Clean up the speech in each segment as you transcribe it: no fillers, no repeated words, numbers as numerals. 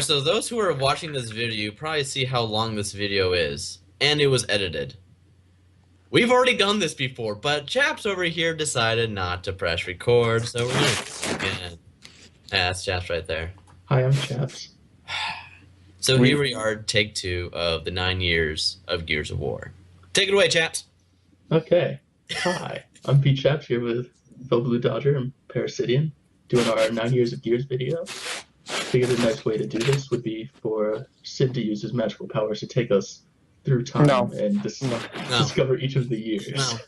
So those who are watching this video you probably see how long this video is, and it was edited. We've already done this before, but Chaps over here decided not to press record, so we're gonna again. Yeah, that's Chaps right there. Hi, I'm Chaps. So We here we are, take 2 of the 9 years of Gears of War. Take it away, Chaps. Okay. Hi, I'm Pete Chaps here with Phil Blue Dodger and Parasidian doing our 9 Years of Gears video. Figured a nice way to do this would be for Sid to use his magical powers to take us through time No. and No. discover each of the years. No.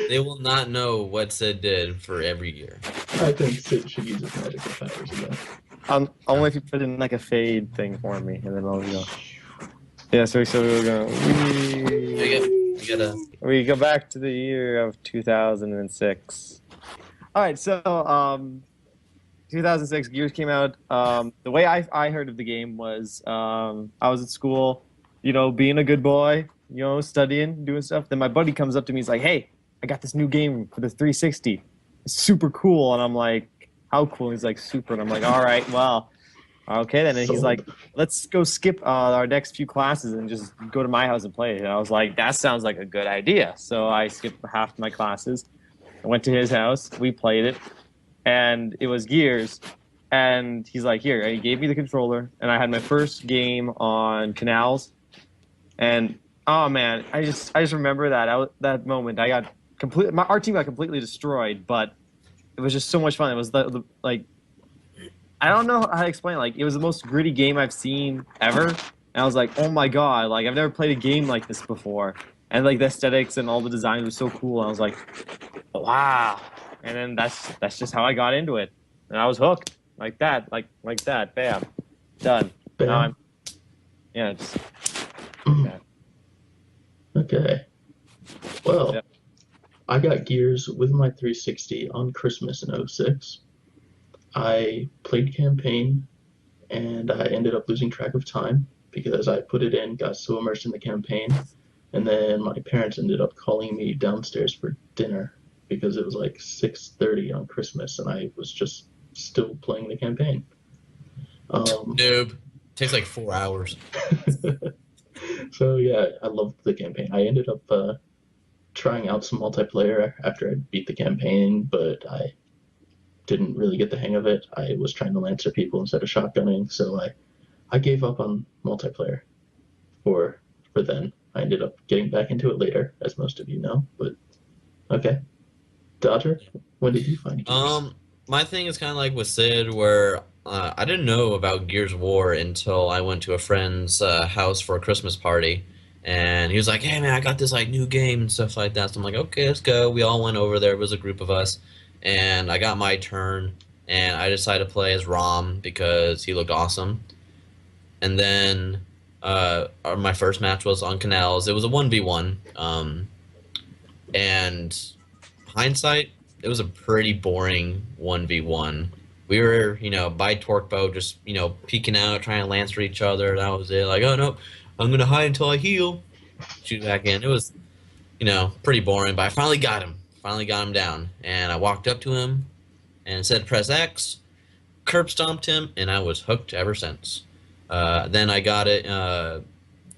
They will not know what Sid did for every year. I think Sid should use his magical powers again. Only if you put in like a fade thing for me, and then I'll go. Yeah, so we're going. You gotta. We go back to the year of 2006. All right, so 2006 Gears came out. The way I heard of the game was I was at school, being a good boy, studying, doing stuff. Then my buddy comes up to me, he's like, "Hey, I got this new game for the 360. It's super cool." And I'm like, "How cool?" He's like, "Super." And I'm like, "All right, well, okay then." And he's like, "Let's go skip our next few classes and just go to my house and play it." And I was like, "That sounds like a good idea." So I skipped half my classes. I went to his house. We played it, and it was Gears. And he's like, "Here," and he gave me the controller, and I had my first game on Canals. And oh man, I just remember that moment. Our team got completely destroyed, but it was just so much fun. It was like, I don't know how to explain it. Like, it was the most gritty game I've seen ever. And I was like, oh my god, like I've never played a game like this before. And like the aesthetics and all the designs were so cool. And I was like, wow. And then that's just how I got into it. And I was hooked like that, like that. Bam, done. Bam. Now just that. Okay. Well, Yeah. I got Gears with my 360 on Christmas in '06. I played campaign, and I ended up losing track of time because I put it in, got so immersed in the campaign, and then my parents ended up calling me downstairs for dinner because it was like 6:30 on Christmas, and I was just still playing the campaign. Noob. Takes like 4 hours. So yeah, I loved the campaign. I ended up trying out some multiplayer after I beat the campaign, but I didn't really get the hang of it. I was trying to lancer people instead of shotgunning, so I gave up on multiplayer for then. I ended up getting back into it later, as most of you know. But okay, Dodger, when did you find Gears? My thing is kind of like with Sid, where I didn't know about Gears of War until I went to a friend's house for a Christmas party, and he was like, "Hey man, I got this like new game and stuff like that." So I'm like, "Okay, let's go." We all went over there. It was a group of us, and I got my turn, and I decided to play as Rom because he looked awesome. And then my first match was on Canals. It was a 1v1, and hindsight, it was a pretty boring 1v1. We were, by torque bow, just, peeking out, trying to lance for each other. That was it. Like, oh no, I'm going to hide until I heal. Shoot back in. It was, pretty boring, but I finally got him. Finally got him down. And I walked up to him and said, press X, curb stomped him, and I was hooked ever since. Then I got it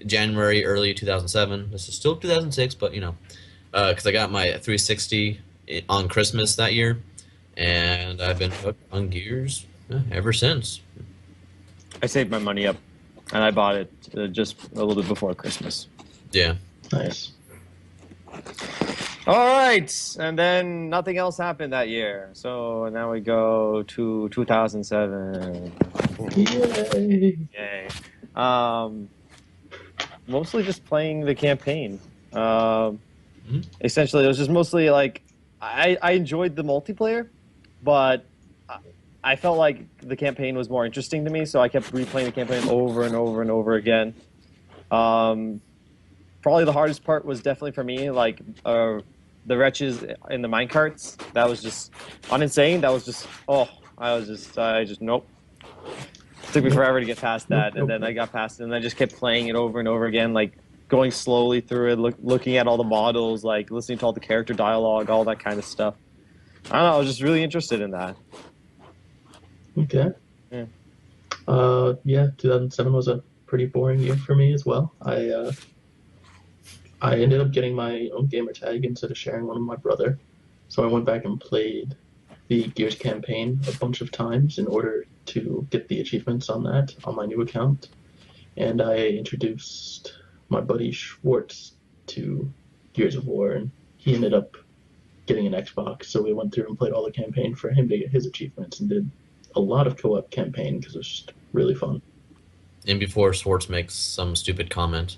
January, early 2007. This is still 2006, but, because I got my 360 on Christmas that year, and I've been hooked on Gears ever since. I saved my money up, and I bought it just a little bit before Christmas. Yeah. Nice. All right, and then nothing else happened that year. So now we go to 2007. Yay! Yay. Mostly just playing the campaign. Essentially, it was just mostly like I enjoyed the multiplayer, but I felt like the campaign was more interesting to me, so I kept replaying the campaign over and over and over again. Probably the hardest part was definitely for me, like the wretches in the minecarts. That was just on Insane. That was just I just nope. It took me forever to get past that, and then I got past it, and I just kept playing it over and over again, like going slowly through it, looking at all the models, like listening to all the character dialogue, all that kind of stuff. I don't know. I was just really interested in that. Okay. Yeah. Yeah, 2007 was a pretty boring year for me as well. I ended up getting my own gamer tag instead of sharing one with my brother. So I went back and played the Gears campaign a bunch of times in order to get the achievements on that on my new account. And I introduced my buddy Schwartz to Gears of War, and he ended up getting an Xbox. So we went through and played all the campaign for him to get his achievements and did a lot of co-op campaign because it was just really fun. And before Swartz makes some stupid comment,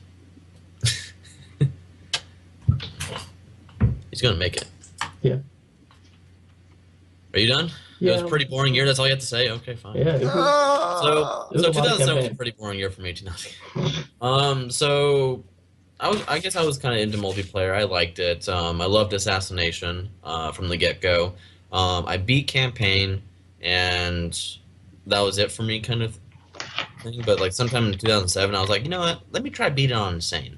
he's gonna make it. Yeah. Are you done? Yeah. It was a pretty boring year. That's all you have to say. Okay, fine. Yeah. So It was a lot of 2007 was a campaign. pretty boring year for me too. So I guess I was kind of into multiplayer. I liked it. I loved Assassination from the get-go. I beat campaign, and that was it for me, kind of thing. But like sometime in 2007, I was like, you know what? Let me try beating on Insane.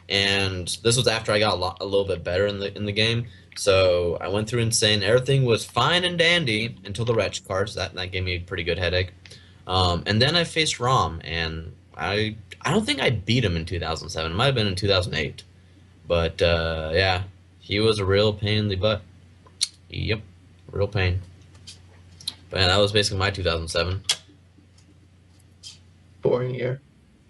And this was after I got a little bit better in the game. So I went through Insane. Everything was fine and dandy until the wretch cards. That gave me a pretty good headache. And then I faced Rom, and I don't think I beat him in 2007. It might have been in 2008. But yeah, he was a real pain in the butt. Yep, real pain. But yeah, that was basically my 2007. Boring year.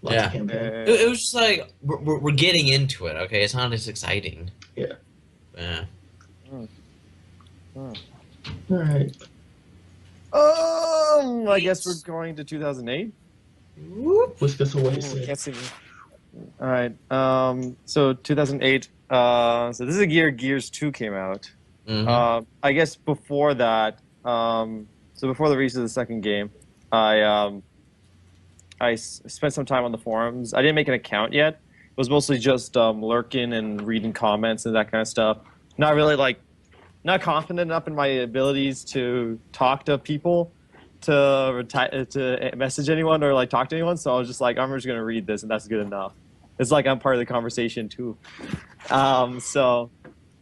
Lots Yeah. of campaign. It was just like we're getting into it. Okay, it's not as exciting. Yeah. Yeah. All right. I guess we're going to 2008. Whisk us away, Ooh, Sid. can't see me. All right. So 2008. So this is a year Gears 2 came out. Mhm. I guess before that. So before the release of the second game, I spent some time on the forums. I didn't make an account yet. It was mostly just lurking and reading comments and that kind of stuff. Not really not confident enough in my abilities to talk to people, to message anyone or like talk to anyone. So I was just like, I'm just gonna read this and that's good enough. It's like I'm part of the conversation too. So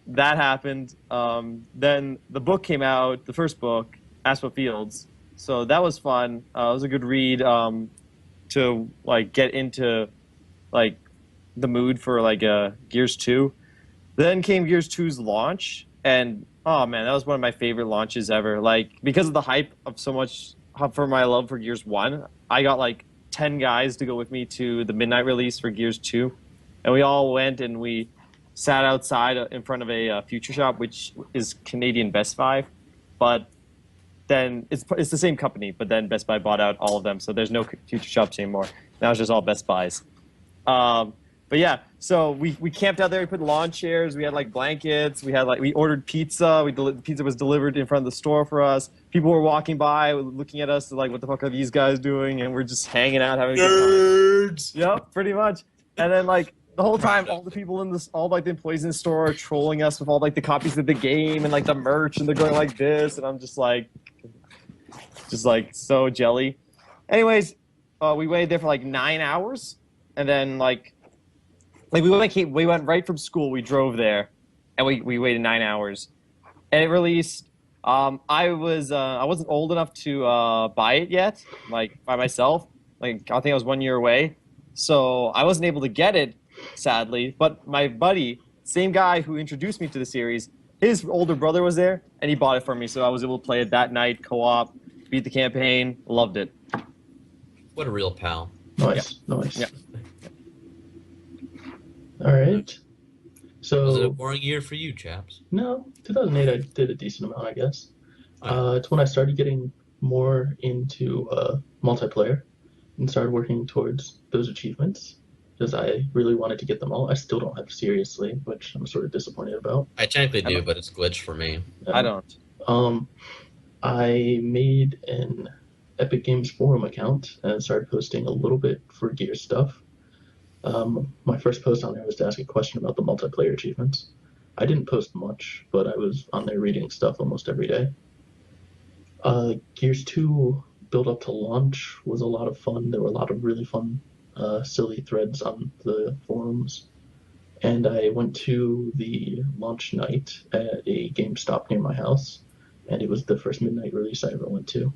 that happened. Then the book came out, the first book, Asphalt Fields. So that was fun. It was a good read to like get into like the mood for like Gears 2. Then came Gears 2's launch, and oh man, that was one of my favorite launches ever. Like because of the hype of so much for my love for Gears 1, I got like 10 guys to go with me to the midnight release for Gears 2, and we all went and we sat outside in front of a Future Shop, which is Canadian Best Buy, but then it's the same company, but then Best Buy bought out all of them, so there's no Future Shops anymore. Now it's just all Best Buys. But yeah, so we camped out there. We put lawn chairs. We had like blankets. We ordered pizza. The pizza was delivered in front of the store for us. People were walking by, looking at us like, "What the fuck are these guys doing?" And we're just hanging out, having a good time. Nerds. Yep, pretty much. And then like the whole time, all the people in this, all like the employees in the store are trolling us with all like the copies of the game and like the merch, and they're going like this, and I'm just like so jelly. Anyways, we waited there for like 9 hours, and then like we went right from school. We drove there, and we waited 9 hours, and it released. I wasn't old enough to buy it yet, like by myself. Like I think I was 1 year away, so I wasn't able to get it, sadly. But my buddy, same guy who introduced me to the series, his older brother was there, and he bought it for me, so I was able to play it that night, co-op, beat the campaign, loved it. What a real pal. Nice. Nice. Yeah. All right. Was it a So boring year for you, chaps? no, 2008 I did a decent amount, I guess. It's when I started getting more into multiplayer and started working towards those achievements because I really wanted to get them all. I still don't have seriously, which I'm sort of disappointed about. I technically do, but it's glitched for me. I don't. I made an Epic Games forum account and started posting a little bit for Gear stuff. My first post on there was to ask a question about the multiplayer achievements. I didn't post much, but I was on there reading stuff almost every day. Gears 2 build up to launch was a lot of fun. There were a lot of really fun, silly threads on the forums. And I went to the launch night at a GameStop near my house, and it was the first midnight release I ever went to.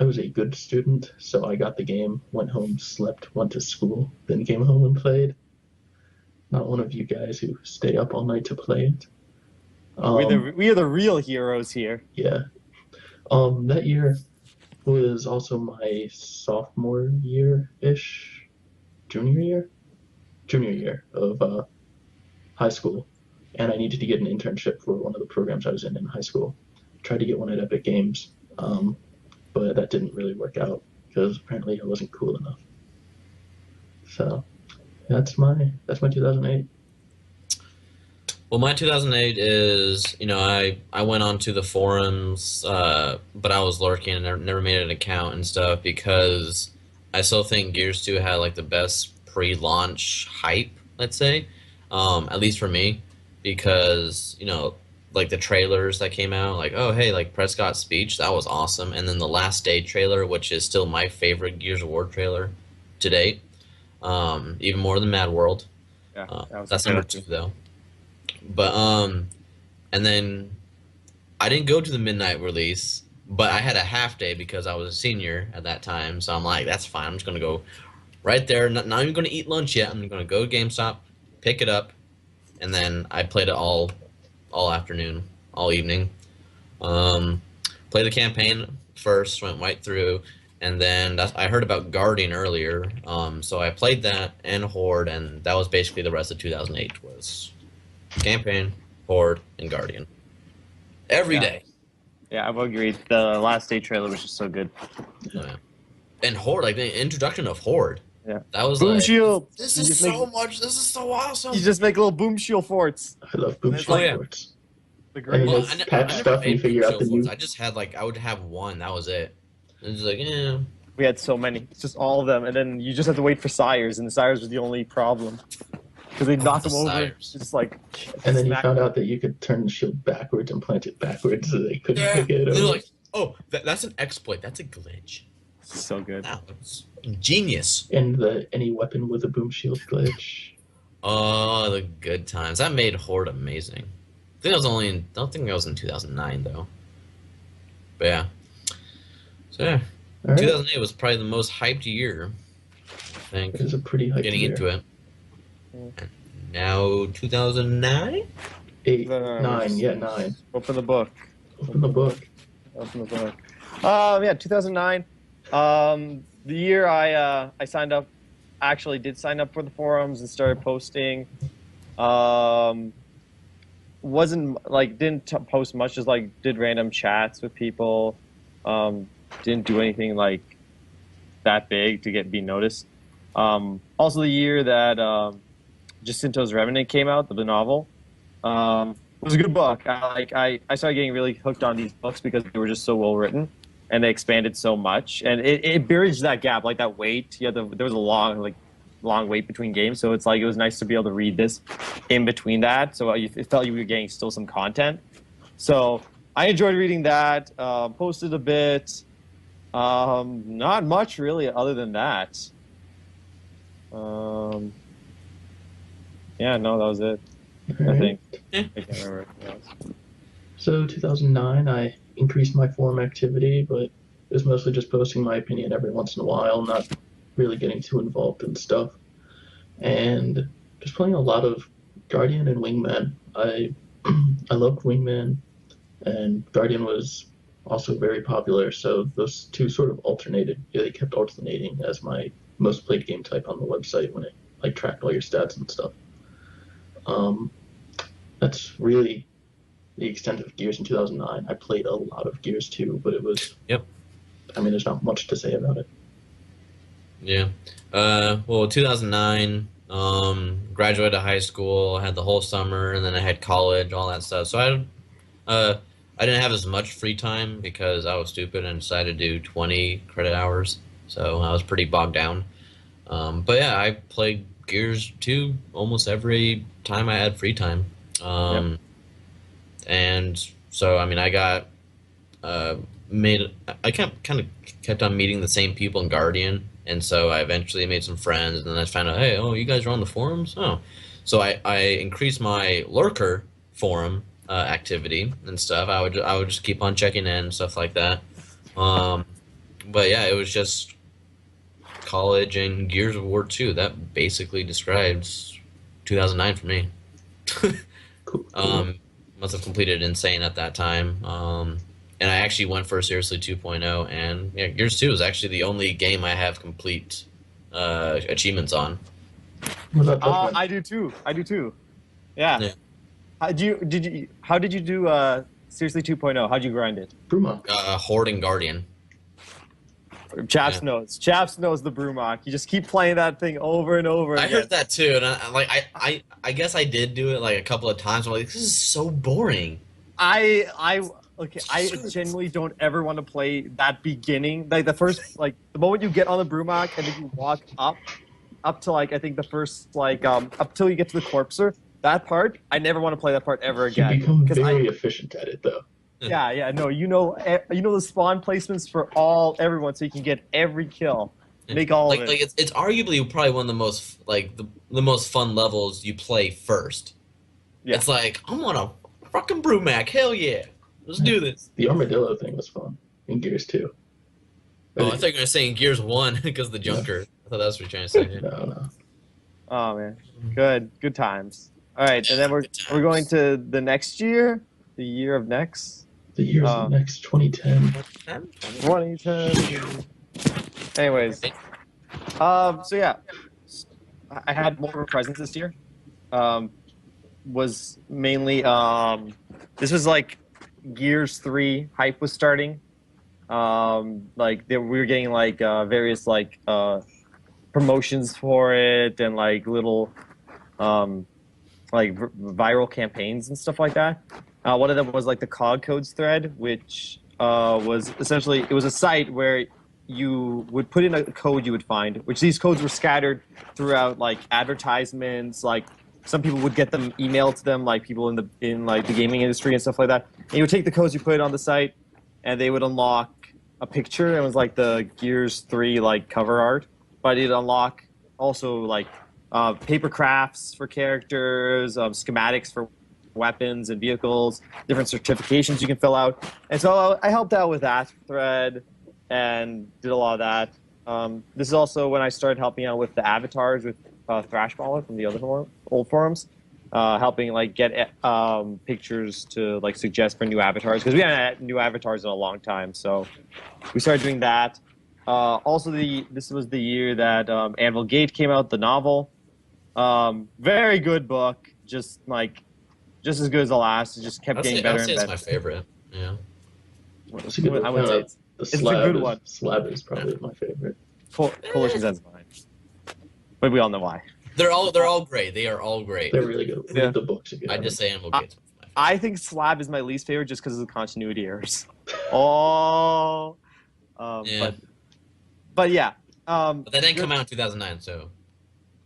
I was a good student, so I got the game, went home, slept, went to school, then came home and played. Not one of you guys who stay up all night to play it. We are the real heroes here. Yeah. That year was also my sophomore year-ish, junior year of high school, and I needed to get an internship for one of the programs I was in high school. Tried to get one at Epic Games, but that didn't really work out because apparently I wasn't cool enough. So that's my 2008. Well, my 2008 is, I went onto the forums, but I was lurking and never made an account and stuff because I still think Gears 2 had like the best pre-launch hype, let's say, at least for me, because, like the trailers that came out, like, oh, hey, like Prescott's speech, that was awesome. And then the Last Day trailer, which is still my favorite Gears of War trailer to date, even more than Mad World. Yeah, That's number 2, though. But and then I didn't go to the midnight release, but I had a half day because I was a senior at that time. So I'm like, that's fine. I'm just gonna go right there. Not even gonna eat lunch yet. I'm gonna go to GameStop, pick it up, and then I played it all afternoon, all evening. Played the campaign first, went right through, and then I heard about Guardian earlier. So I played that and Horde, and that was basically the rest of 2008 was campaign, Horde, and Guardian. Every day. Yeah, I would agree. The Last Day trailer was just so good. Oh, yeah. And Horde, like the introduction of Horde. Yeah. That was Boom like, shield. this is so much. This is so awesome. You just make little boom shield forts. I love boom It's shield like- forts. The And great. you Well, just I patch never stuff and you made figure boom out the shield new. forts. I just had like I would have one. That was it. And it's like, yeah. We had so many. It's just all of them, and then you just have to wait for sires, and the sires was the only problem because they knock The them over. sires. Just like. And then you smack found them. out that you could turn the shield backwards and plant it backwards, so they couldn't Yeah. pick it They're over. like, oh, that's an exploit. That's a glitch. So good. Wow, that's genius. And the any weapon with a boom shield glitch. Oh, the good times. That made Horde amazing. I think I was only in, I don't think that was in 2009 though. But yeah. So yeah, All right, 2008 was probably the most hyped year. I think it was a pretty hype getting year. into it. Mm. And now 2009. 8, The- 9, yeah, 9. Open the book. Open the book. Open the book. Yeah, 2009. The year I signed up, actually did sign up for the forums and started posting. Wasn't like didn't post much, just like did random chats with people. Didn't do anything like that big to be noticed. Also, the year that Jacinto's Revenant came out, the novel. It was a good book. I started getting really hooked on these books because they were just so well written, and they expanded so much, and it bridged that gap, like that wait. There was a long wait between games, so it's like it was nice to be able to read this in between that. So it felt you were getting still some content. So I enjoyed reading that. Posted a bit. Not much really, other than that. Yeah, no, that was it. All I right. think. Yeah. I can't remember. What else. So 2009, I increased my forum activity, but it was mostly just posting my opinion every once in a while, not really getting too involved in stuff. And just playing a lot of Guardian and Wingman. I loved Wingman, and Guardian was also very popular, so those two sort of alternated. Yeah, they kept alternating as my most played game type on the website when it like tracked all your stats and stuff. That's really the extent of Gears in 2009. I played a lot of Gears too, but it was. Yep. I mean, there's not much to say about it. Yeah. Well, 2009, graduated high school, had the whole summer, and then I had college, all that stuff. So I didn't have as much free time because I was stupid and decided to do 20 credit hours. So I was pretty bogged down. But yeah, I played Gears 2 almost every time I had free time. And so, I mean, I got I kind of kept on meeting the same people in Guardian, and so I eventually made some friends, and then I found out, hey, oh, you guys are on the forums? Oh. So I increased my lurker forum activity and stuff. I would just keep on checking in and stuff like that. But yeah, it was just college and Gears of War 2. That basically describes 2009 for me. Cool, cool. Um, must have completed Insane at that time. And I actually went for Seriously 2.0, and yeah, Gears 2 is actually the only game I have complete achievements on. What about Pokemon? I do too. I do too. Yeah. Yeah. How did you do Seriously 2.0? How'd you grind it? Bruma. Horde and Guardian. Chaps Yeah. knows. Chaps knows the Brumach. You just keep playing that thing over and over I again. heard that too, and I guess I did do it like a couple of times. I'm like, this is so boring. I genuinely don't ever want to play that beginning. Like the first, like the moment you get on the Brumach and then you walk up to like I think the first like up till you get to the Corpser. That part, I never want to play that part ever You again. become Because very efficient at it, though. yeah, no, you know the spawn placements for everyone, so you can get every kill, make all of it. Like it's arguably probably one of the most like the most fun levels you play first. Yeah. It's like I'm on a fucking Brumac, hell yeah, let's do this. The armadillo thing was fun in Gears 2. Oh, I thought you were gonna say in Gears 1 because of the Junker. I thought that's what you were trying to say. No, no. Oh man, good times. All right, and then we're Good we're going times. to the next year, the year of next, The years Uh, next 2010. 2010. Anyways, so yeah, I had more of a presence this year. Was mainly this was like Gears 3 hype was starting. We were getting like various like promotions for it and like little viral campaigns and stuff like that. One of them was like the COG codes thread, which was essentially it was a site where you would put in a code you would find, which these codes were scattered throughout like advertisements. Like some people would get them emailed to them, like people in like the gaming industry and stuff like that. And you would take the codes you put on the site, and they would unlock a picture. It was like the Gears 3 like cover art, but it'd unlock also like paper crafts for characters, schematics for weapons and vehicles, different certifications you can fill out. And so I helped out with that thread and did a lot of that. This is also when I started helping out with the avatars with Thrashballer from the other old forums, helping like get pictures to like suggest for new avatars because we haven't had new avatars in a long time. So we started doing that. Also, this was the year that Anvil Gate came out, the novel. Very good book, just as good as the last. It just kept getting better I'd say and it's better. my favorite. Yeah. It's a good I wouldn't say one. it's The it's a slab good one. Slab is probably my favorite. Coalition's End's mine, but we all know why. They're all great. They are all great. They're really good. Yeah. Read the books if you I haven't. just say Animal Gates. I think Slab is my least favorite just because of the continuity errors. Oh, Yeah. but yeah. But that didn't good- come out in 2009, so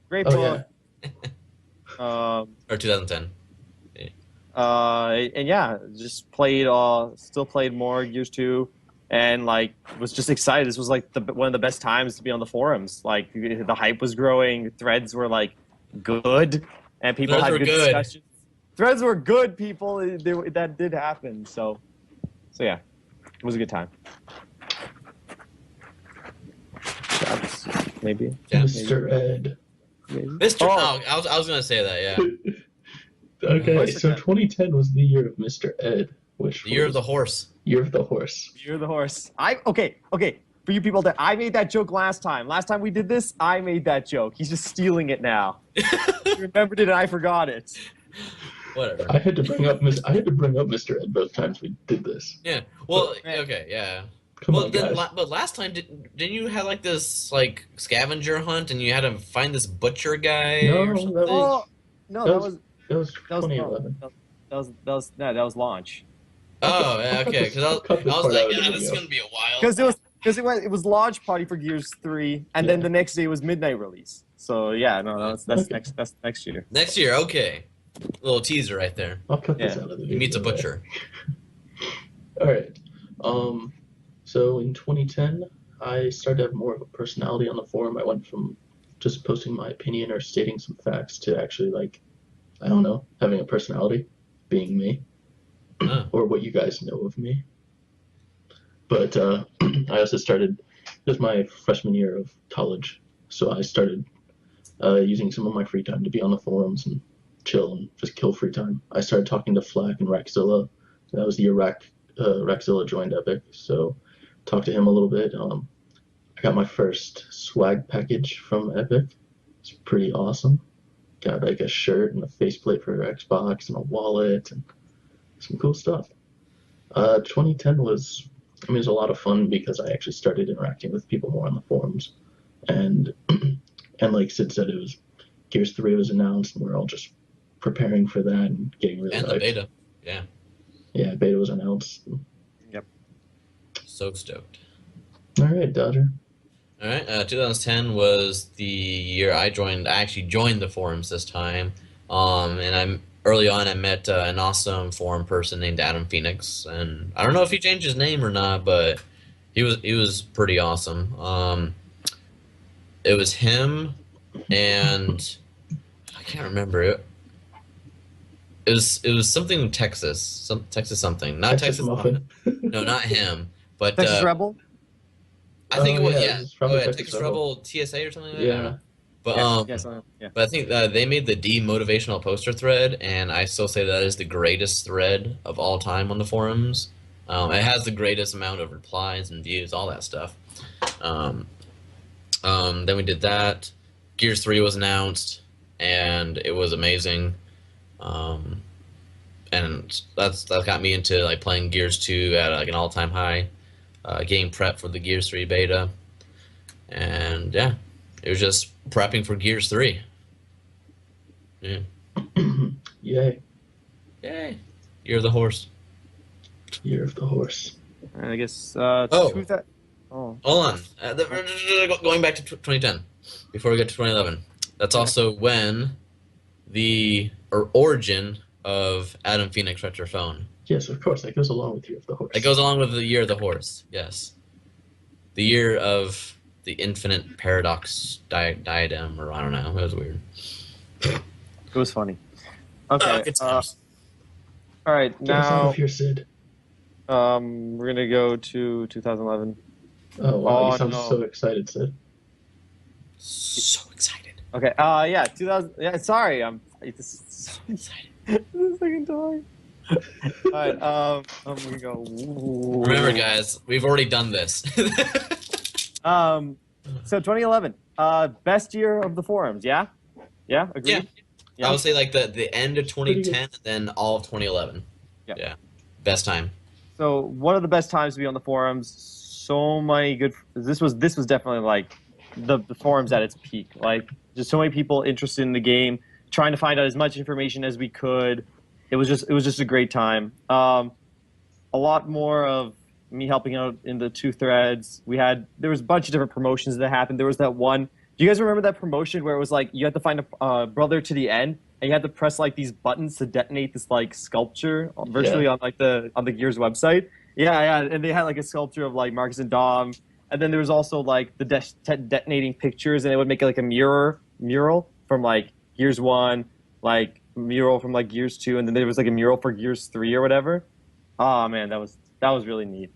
Great Oh, book. or 2010. And yeah, just still played more Gears 2, and like was just excited. This was like one of the best times to be on the forums. Like the hype was growing, threads were like good, and people Threads had were good good. discussions. Threads were good, people. That did happen. So yeah, it was a good time. Shots, maybe. Yeah. Mr. Ed. Maybe. Mr. Oh. Oh, I was gonna say that. Yeah. Okay, Mr. so Ed. 2010 was the year of Mr. Ed, which The Year of was the Horse. Year of the Horse. You're the horse. Okay. For you people that I made that joke last time. Last time we did this, I made that joke. He's just stealing it now. He remembered it and I forgot it. Whatever. I had to bring up Mr. Ed both times we did this. Yeah. Well. Man. Okay. Yeah. Come Well, on, then, guys. but last time didn't you have like this like scavenger hunt and you had to find this butcher guy No, or that something? was- Oh no, that was that was 2011. that was launch. Oh, yeah, okay. Because I Cut this was part like, out of the yeah, this is video. gonna be a while. Because it was launch party for Gears 3, and then Yeah. the next day was midnight release. So yeah, no, that's Okay. next year. Next year, okay. Little teaser right there. I'll cut this Yeah. out of the He video. meets a butcher. All right. So in 2010, I started to have more of a personality on the forum. I went from just posting my opinion or stating some facts to actually, like, I don't know, having a personality, being me, Oh. or what you guys know of me. But I also started. It was my freshman year of college, so I started using some of my free time to be on the forums and chill and just kill free time. I started talking to Flack and Raxzilla. That was the year Raxzilla joined Epic, so talked to him a little bit. I got my first swag package from Epic. It's pretty awesome. Got like a shirt and a faceplate for Xbox and a wallet and some cool stuff. 2010 was, I mean, it was a lot of fun because I actually started interacting with people more on the forums, and and like Sid said, it was Gears 3 was announced, and we're all just preparing for that and getting really And hyped. the beta. Yeah. Yeah, beta was announced. Yep. So stoked. All right, Dodger. All right. 2010 was the year I actually joined the forums this time. And early on, I met an awesome forum person named Adam Phoenix, and I don't know if he changed his name or not, but he was pretty awesome. It was him, and I can't remember it. It was something Texas, Texas something, not Texas Texas. Muffin. No, not him, but Texas Rebel. I think Oh, it was, yeah, yeah. it's from Oh, the yeah, Texas Texas Rebel TSA or something like that. I don't Yeah. know. But Yeah. but I think they made the demotivational poster thread, and I still say that is the greatest thread of all time on the forums. It has the greatest amount of replies and views, all that stuff. Then we did that. Gears 3 was announced, and it was amazing. And that got me into like playing Gears 2 at like an all-time high. Getting prep for the Gears 3 beta, and yeah, it was just prepping for Gears 3. Yeah. Yay. Yay. Year of the horse. Year of the horse. I guess. Oh. Oh. Hold on. Going back to 2010, before we get to 2011. That's also when the origin of Adam Phoenix Retro Phone. Yes, of course. That goes along with Year of the Horse. It goes along with the year of the horse. Yes. The year of the infinite paradox diadem, or I don't know. It was weird. It was funny. Okay. Good times. All right. Get us out Now of here, Sid. we're gonna go to 2011. Oh, wow. Oh, You sound no. so excited, Sid. So excited. Okay. Yeah. 2000. Yeah. Sorry. It's So excited. the second time. All right. I'm gonna go. Remember, guys, we've already done this. So 2011. Best year of the forums. Yeah. Yeah. Agreed. I would say like the end of Pretty 2010 and then all of 2011. Yeah. Best time. So one of the best times to be on the forums. So many good. This was definitely like the forums at its peak. Like just so many people interested in the game, trying to find out as much information as we could. It was just a great time. A lot more of me helping out in the two threads. There was a bunch of different promotions that happened. There was that one. Do you guys remember that promotion where it was like you had to find a brother to the end, and you had to press like these buttons to detonate this like sculpture virtually on like on the Gears website? Yeah, and they had like a sculpture of like Marcus and Dom, and then there was also like the detonating pictures, and it would make like a mural from like Gears 1, like mural from like Gears 2, and then there was like a mural for Gears 3 or whatever. Oh man, that was really neat.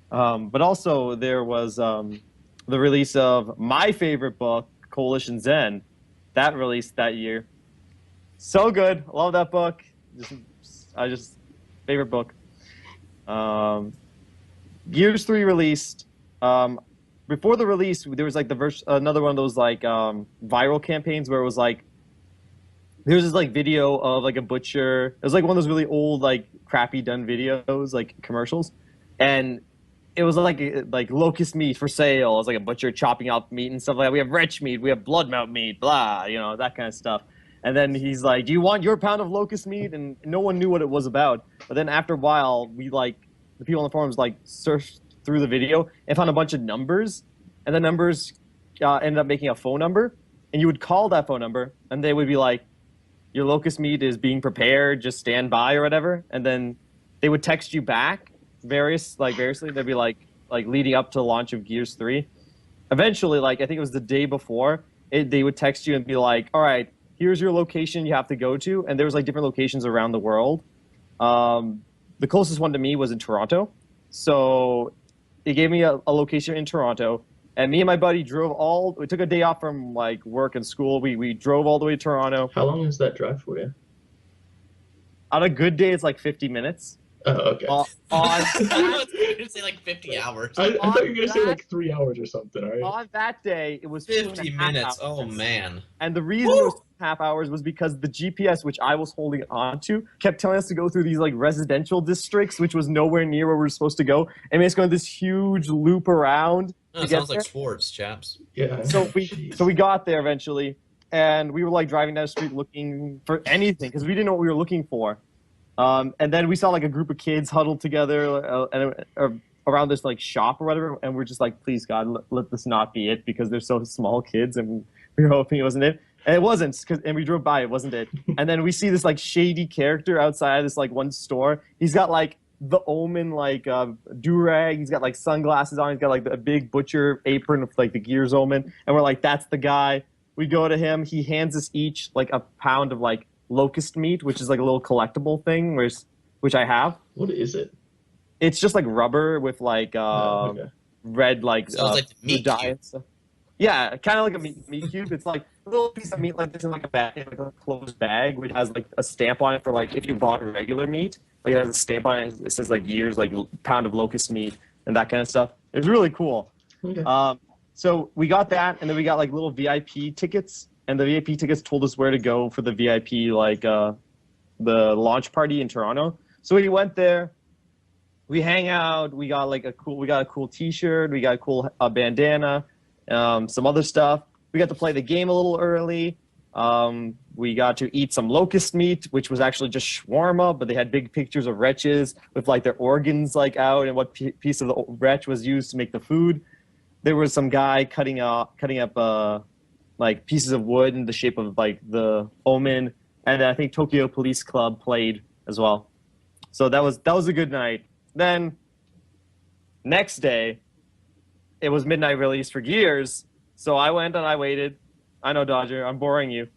But also there was the release of my favorite book, Coalition Zen. That released that year. So good. Love that book. Favorite book. Gears 3 released. Before the release, there was like another one of those like viral campaigns where it was like there was this like video of like a butcher. It was like one of those really old like crappy done videos, like commercials, and it was like locust meat for sale. It was like a butcher chopping up meat and stuff like that. We have wretch meat, we have blood mount meat, blah, that kind of stuff. And then he's like, "Do you want your pound of locust meat?" And no one knew what it was about. But then after a while, we the people on the forums searched through the video and found a bunch of numbers, and the numbers ended up making a phone number, and you would call that phone number, and they would be like, "Your locust meat is being prepared, just stand by," or whatever. And then they would text you back variously. They'd be like leading up to the launch of Gears 3. Eventually, I think it was the day before, they would text you and be like, "All right, here's your location you have to go to." And there was like different locations around the world. The closest one to me was in Toronto. So it gave me a location in Toronto, and me and my buddy we took a day off from like work and school. We drove all the way to Toronto. How long is that drive for you? On a good day, it's like 50 minutes. Oh, okay. On I was gonna say like 50 hours. I thought you were gonna say like 3 hours or something. All right. on that day, it was 50 2.5 minutes. hours. Oh man. And the reason it was 2.5 hours was because the GPS, which I was holding on to, kept telling us to go through these like residential districts, which was nowhere near where we were supposed to go. And we just going this huge loop around. Oh, it sounds like sports, chaps. Yeah. So we got there eventually, and we were like driving down the street looking for anything because we didn't know what we were looking for. And then we saw like a group of kids huddled together around this like shop or whatever, and we're just like, please God, let this not be it, because they're so small kids, and we were hoping it wasn't it. And it wasn't, and we drove by, it wasn't it. And then we see this like shady character outside this like one store. He's got like the Omen like do-rag, he's got like sunglasses on, he's got like a big butcher apron with like the Gears Omen, and we're like, that's the guy. We go to him, he hands us each like a pound of like locust meat, which is like a little collectible thing, which I have. What is it? It's just like rubber with like Okay. red like So it's like the meat dye cube. and stuff. Yeah, kind of like a meat cube. It's like a little piece of meat like this in like a bag, like a closed bag, which has like a stamp on it for like if you bought regular meat. Like it has a stamp on it. It says like years, like pound of locust meat and that kind of stuff. It's really cool. Okay. So we got that, and then we got like little VIP tickets, and the VIP tickets told us where to go for the VIP like the launch party in Toronto. So we went there. We hang out. We got a cool T-shirt. We got a cool bandana. Some other stuff. We got to play the game a little early. We got to eat some locust meat, which was actually just shawarma, but they had big pictures of wretches with like their organs like out and what piece of the wretch was used to make the food. There was some guy cutting up like pieces of wood in the shape of like the Omen, and then I think Tokyo Police Club played as well. So that was a good night. Then next day, it was midnight release for Gears, so I went and I waited. I know, Dodger, I'm boring you.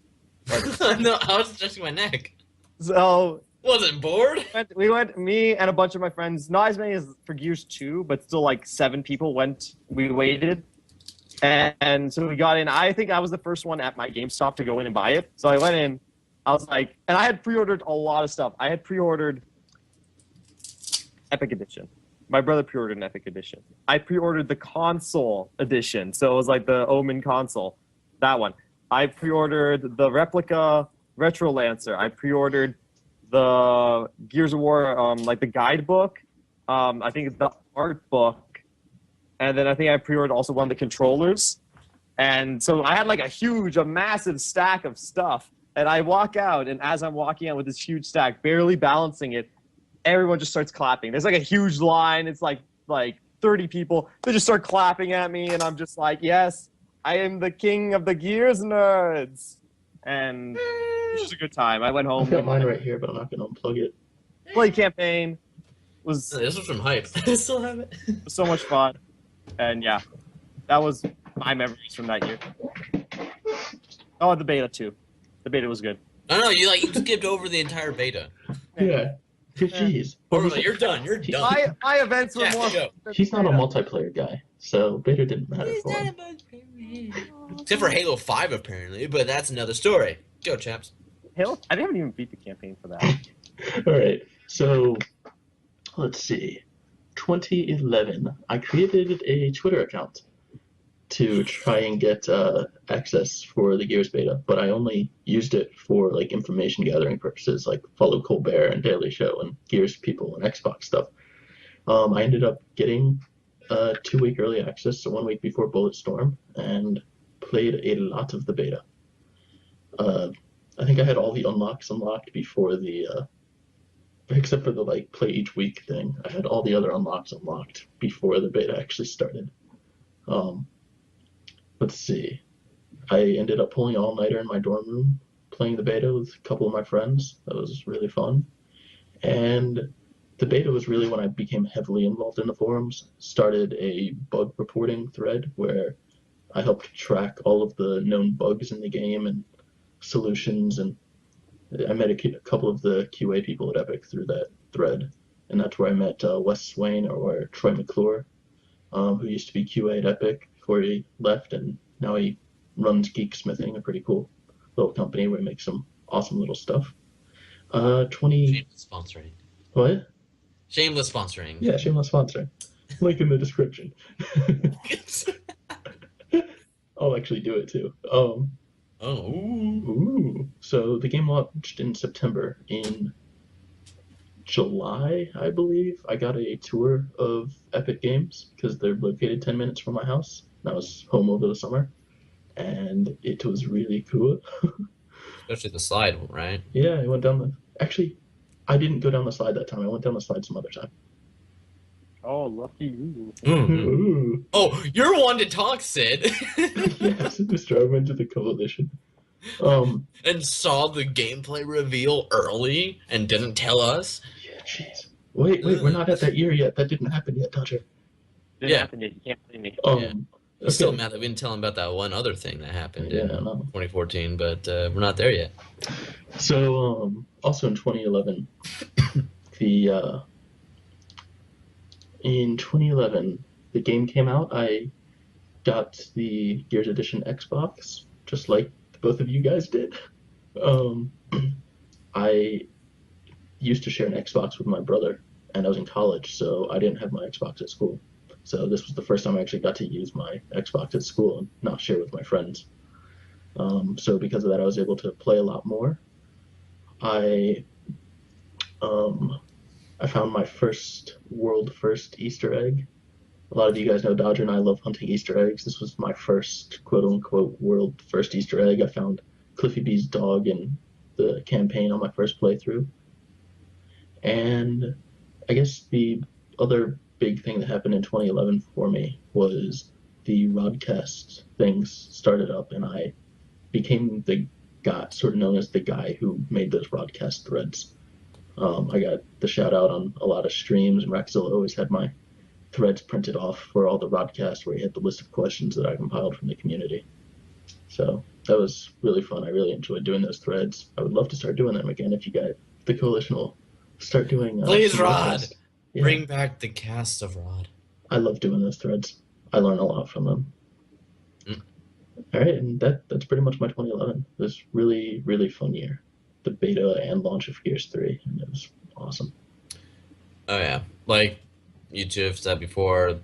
But, No, I was stretching my neck. so Wasn't bored. we went, me and a bunch of my friends, not as many as for Gears 2, but still like 7 people went. We waited. And so we got in. I think I was the first one at my GameStop to go in and buy it. So I went in. I was like, and I had pre-ordered a lot of stuff. I had pre-ordered Epic Edition. My brother pre-ordered an Epic Edition. I pre-ordered the console edition. So it was like the Omen console. That one. I pre-ordered the replica Retro Lancer. I pre-ordered the Gears of War, like the guidebook. I think it's the art book. And then I think I pre-ordered also one of the controllers. And so I had like a massive stack of stuff. And I walk out, and as I'm walking out with this huge stack, barely balancing it, everyone just starts clapping. There's like a huge line. It's like 30 people. They just start clapping at me, and I'm just like, yes, I am the king of the Gears nerds. And it was a good time. I went home. I've got mine right here, but I'm not gonna unplug it. Play campaign. Was This was from Hype. I still have it. so much fun. And yeah, that was my memories from that year. Oh, the beta too. The beta was good. No, you skipped over the entire beta. Yeah. Jeez. Orlando, you're done. You're done. My events were Yeah, more. go. He's not a multiplayer guy, so beta didn't matter for him. Except for Halo 5, apparently, but that's another story. Go, chaps. Halo. I haven't even beat the campaign for that. All right. So let's see. 2011, I created a Twitter account to try and get access for the Gears beta, but I only used it for like information gathering purposes, like follow Colbert and Daily Show and Gears people and Xbox stuff. I ended up getting 2-week early access, so 1 week before Bulletstorm, and played a lot of the beta. I think I had all the unlocks unlocked before the except for the like play each week thing. I had all the other unlocks unlocked before the beta actually started. Let's see. I ended up pulling an all-nighter in my dorm room, playing the beta with a couple of my friends. That was really fun. And the beta was really when I became heavily involved in the forums. Started a bug reporting thread where I helped track all of the known bugs in the game and solutions, and I met a couple of the QA people at Epic through that thread, and that's where I met Wes Swain or Troy McClure, who used to be QA at Epic before he left, and now he runs Geek Smithing, a pretty cool little company where he makes some awesome little stuff. 20 Shameless sponsoring. what? Shameless sponsoring. Yeah, shameless sponsor. Link in the description. I'll actually do it too. Oh. Ooh. Ooh. So the game launched in September. In July, I believe, I got a tour of Epic Games because they're located 10 minutes from my house. And I was home over the summer, and it was really cool. Especially the slide, right? Yeah, I went down the. Actually, I didn't go down the slide that time. I went down the slide some other time. Oh, lucky you. Mm-hmm. Ooh. Oh, you're one to talk, Sid. Yes, Mr. I went to the coalition. And saw the gameplay reveal early and didn't tell us. Yeah, jeez. Wait, we're not at that year yet. That didn't happen yet, Dodger. Didn't happen yet. You can't blame me. Yeah. Okay. Still mad that we didn't tell him about that one other thing that happened Yeah, in I know. 2014, but we're not there yet. So, also in 2011, in 2011, the game came out. I got the Gears Edition Xbox, just like both of you guys did. I used to share an Xbox with my brother, and I was in college, so I didn't have my Xbox at school. So this was the first time I actually got to use my Xbox at school and not share with my friends. So because of that, I was able to play a lot more. I found my world first Easter egg. A lot of you guys know Dodger and I love hunting Easter eggs. This was my first quote unquote world first Easter egg. I found Cliffy B's dog in the campaign on my first playthrough. And I guess the other big thing that happened in 2011 for me was the Rodcast things started up, and I became the guy, sort of known as the guy who made those Rodcast threads. I got the shout out on a lot of streams, and Raxzilla always had my threads printed off for all the Rodcasts where he had the list of questions that I compiled from the community. So that was really fun. I really enjoyed doing those threads. I would love to start doing them again if you guys, the coalition will start doing. Please, Rod, Rodcast. Yeah. bring back the cast of Rod. I love doing those threads. I learn a lot from them. All right, and that's pretty much my 2011. It was really, really fun year. The beta and launch of Gears 3, and it was awesome. Oh yeah, like you two have said before,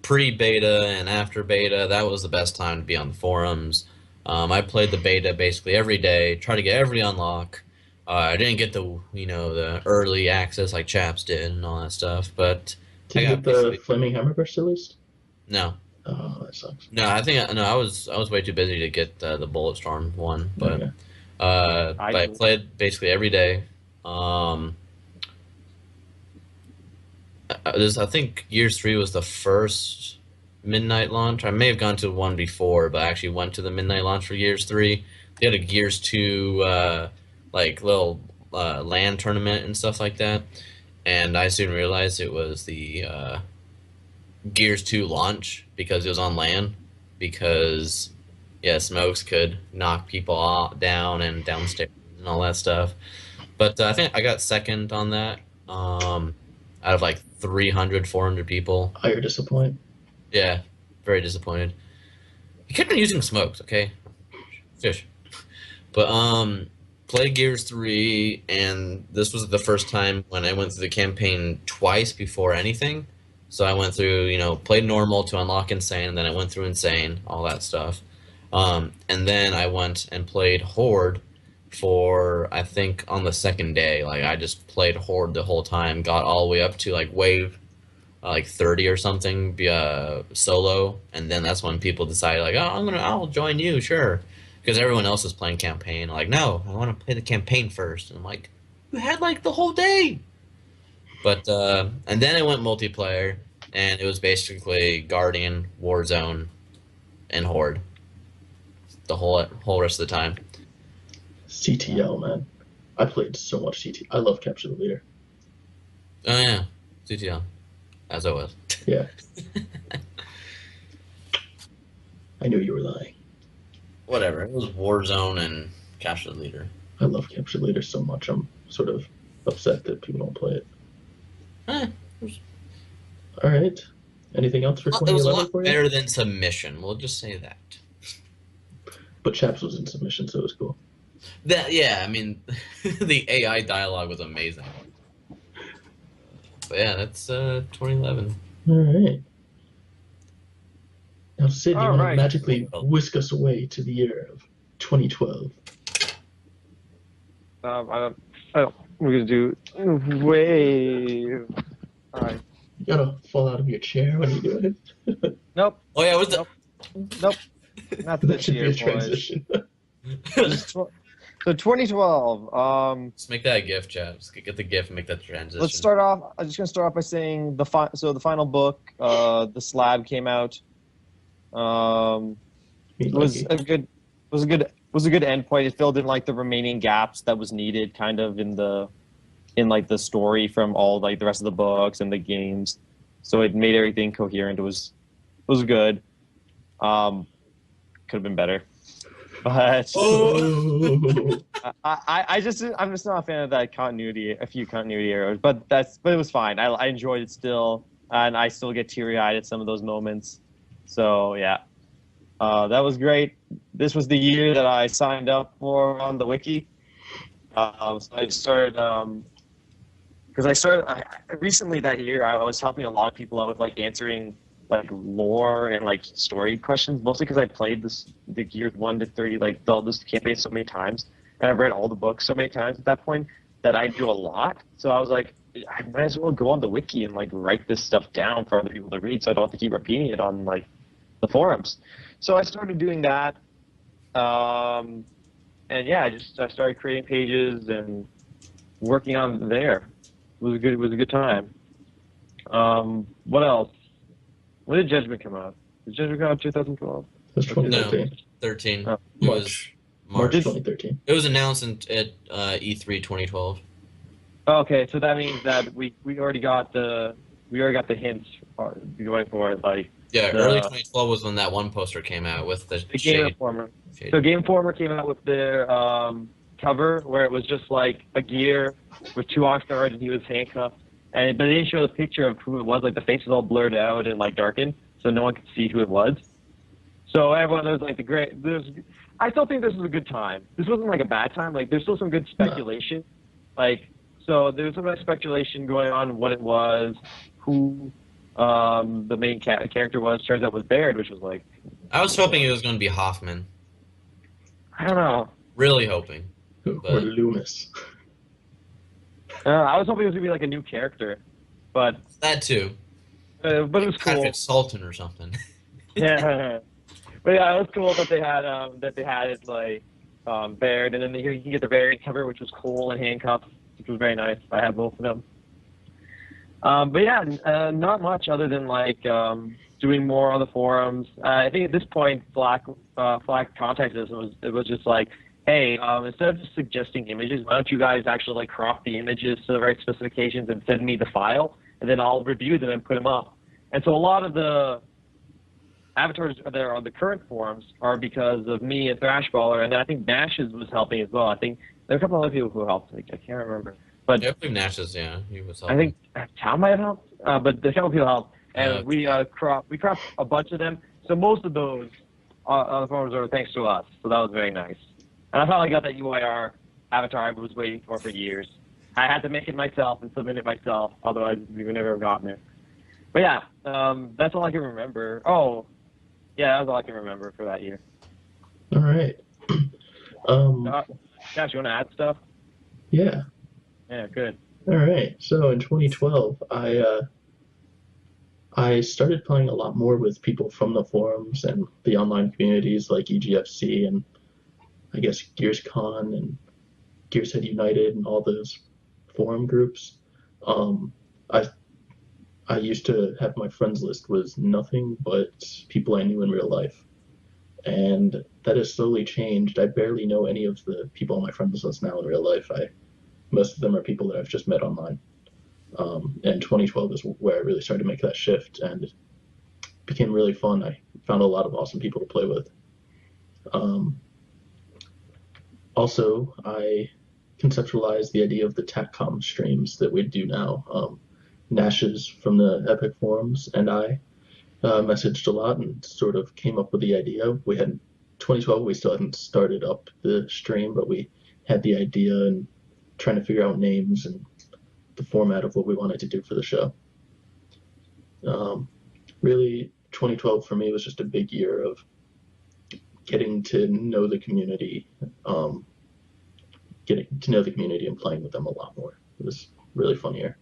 pre-beta and after beta, that was the best time to be on the forums. I played the beta basically every day, tried to get every unlock. I didn't get the early access like Chaps did and all that stuff, but Did you get the Flaming Hammerburst at least? No. Oh, that sucks. No, I was way too busy to get the Bulletstorm one, but Okay. I played basically every day. I think Gears 3 was the first midnight launch. I may have gone to one before, but I actually went to the midnight launch for Gears 3. They had a Gears 2 like little LAN tournament and stuff like that, and I soon realized it was the Gears 2 launch because it was on LAN, because yeah, Smokes could knock people down and downstairs and all that stuff. But I think I got second on that out of like 300, 400 people. Oh, you're disappointed? Yeah, very disappointed. You kept on using Smokes, okay? Fish. But played Gears 3, and this was the first time when I went through the campaign twice before anything. So I went through, played normal to unlock Insane, and then I went through Insane, all that stuff. And then I went and played Horde for, I think, on the second day. Like, I just played Horde the whole time, got all the way up to, like, wave, 30 or something, solo. And then that's when people decided, like, oh, I'll join you, sure. Because everyone else is playing campaign. Like, no, I want to play the campaign first. And I'm like, you had, like, the whole day. But, and then it went multiplayer, and it was basically Guardian, Warzone, and Horde. The whole rest of the time. CTL, man. I played so much CTL. I love Capture the Leader. Oh, yeah. CTL. As always. Yeah. I knew you were lying. Whatever. It was Warzone and Capture the Leader. I love Capture the Leader so much. I'm sort of upset that people don't play it. All right. Anything else for It was a 2011 lot for you? better than Submission. We'll just say that. But Chaps was in submission, so it was cool. That yeah, I mean, the AI dialogue was amazing. But yeah, that's 2011. All right. Now, Sid, you All want to right. magically whisk us away to the year of 2012? I don't. We're gonna do wave. All right. You gotta fall out of your chair when you do it. Nope. Oh yeah, what's Nope. Nope. Not That this should be year, a boys. transition. So 2012. Just make that a GIF, chaps. Get the GIF and make that transition. Let's start off. I'm just gonna start off by saying the final book, the Slab came out. Me Was likey. a good endpoint. It filled in like the remaining gaps that was needed, kind of in the story from all like the rest of the books and the games. So it made everything coherent. It was good. Could have been better, but Oh. I'm just not a fan of that continuity. A few continuity errors, but it was fine. I enjoyed it still, and I still get teary eyed at some of those moments. So yeah. That was great. This was the year that I signed up for on the wiki. So I started because recently that year I was helping a lot of people out with like answering like lore and like story questions, mostly because I played the Gears 1 to 3 like all this campaign so many times, and I've read all the books so many times at that point that I do a lot. So I was like, I might as well go on the wiki and like write this stuff down for other people to read, so I don't have to keep repeating it on like the forums. So I started doing that, and yeah, I started creating pages and working on there. It was a good time. What else? When did Judgment come out? Did Judgment come out 2012? That's 2013. 13. Oh, It March. was March March. 2013. It was announced at E3 2012. Okay, so that means that we already got the hints going for it, like Yeah, the, early 2012 was when that one poster came out with the the Game shade. Informer. So Game Informer came out with their cover where it was just like a gear with two Oxnard and he was handcuffed. But they didn't show the picture of who it was. Like the face was all blurred out and like darkened, so no one could see who it was. So everyone was like I still think this was a good time. This wasn't like a bad time. Like there's still some good speculation. Like so there was some nice speculation going on what it was, who the main character was. Turns out was Baird, which was like I was hoping it was going to be Hoffman. I don't know. Really hoping. Or But Loomis. I was hoping it was gonna be like a new character, but that too. it was cool. Patrick Sultan or something. Yeah, but yeah, it was cool that they had it like Baird, and then here you can get the variant cover, which was cool, and handcuffs, which was very nice. I had both of them. But yeah, not much other than like doing more on the forums. I think at this point, Flack contacted us. It was just like, hey, instead of just suggesting images, why don't you guys actually like crop the images to the right specifications and send me the file, and then I'll review them and put them up. And so a lot of the avatars that are on the current forums are because of me and Thrashballer, and then I think Nash was helping as well. I think there are a couple other people who helped. I can't remember. But Yeah, I believe Nash's, yeah, he was I helping. think Tom might have helped, but the couple people helped, and we cropped a bunch of them. So most of those on the forums are thanks to us. So that was very nice. And I finally got that UIR avatar I was waiting for years. I had to make it myself and submit it myself, otherwise we would never have gotten it. But yeah, that's all I can remember. Oh, yeah, that's all I can remember for that year. All right. Josh, you want to add stuff? Yeah. Yeah, good. All right. So in 2012, I started playing a lot more with people from the forums and the online communities like EGFC and I guess GearsCon and Gearshead United and all those forum groups. I used to have my friends list was nothing but people I knew in real life, and that has slowly changed. I barely know any of the people on my friends list now in real life. Most of them are people that I've just met online. And 2012 is where I really started to make that shift, and it became really fun. I found a lot of awesome people to play with. Also, I conceptualized the idea of the Tac-Com streams that we do now. Nash's from the Epic forums and I messaged a lot and sort of came up with the idea. We had 2012. We still hadn't started up the stream, but we had the idea and trying to figure out names and the format of what we wanted to do for the show. Really, 2012 for me was just a big year of getting to know the community, getting to know the community and playing with them a lot more. It was a really fun year.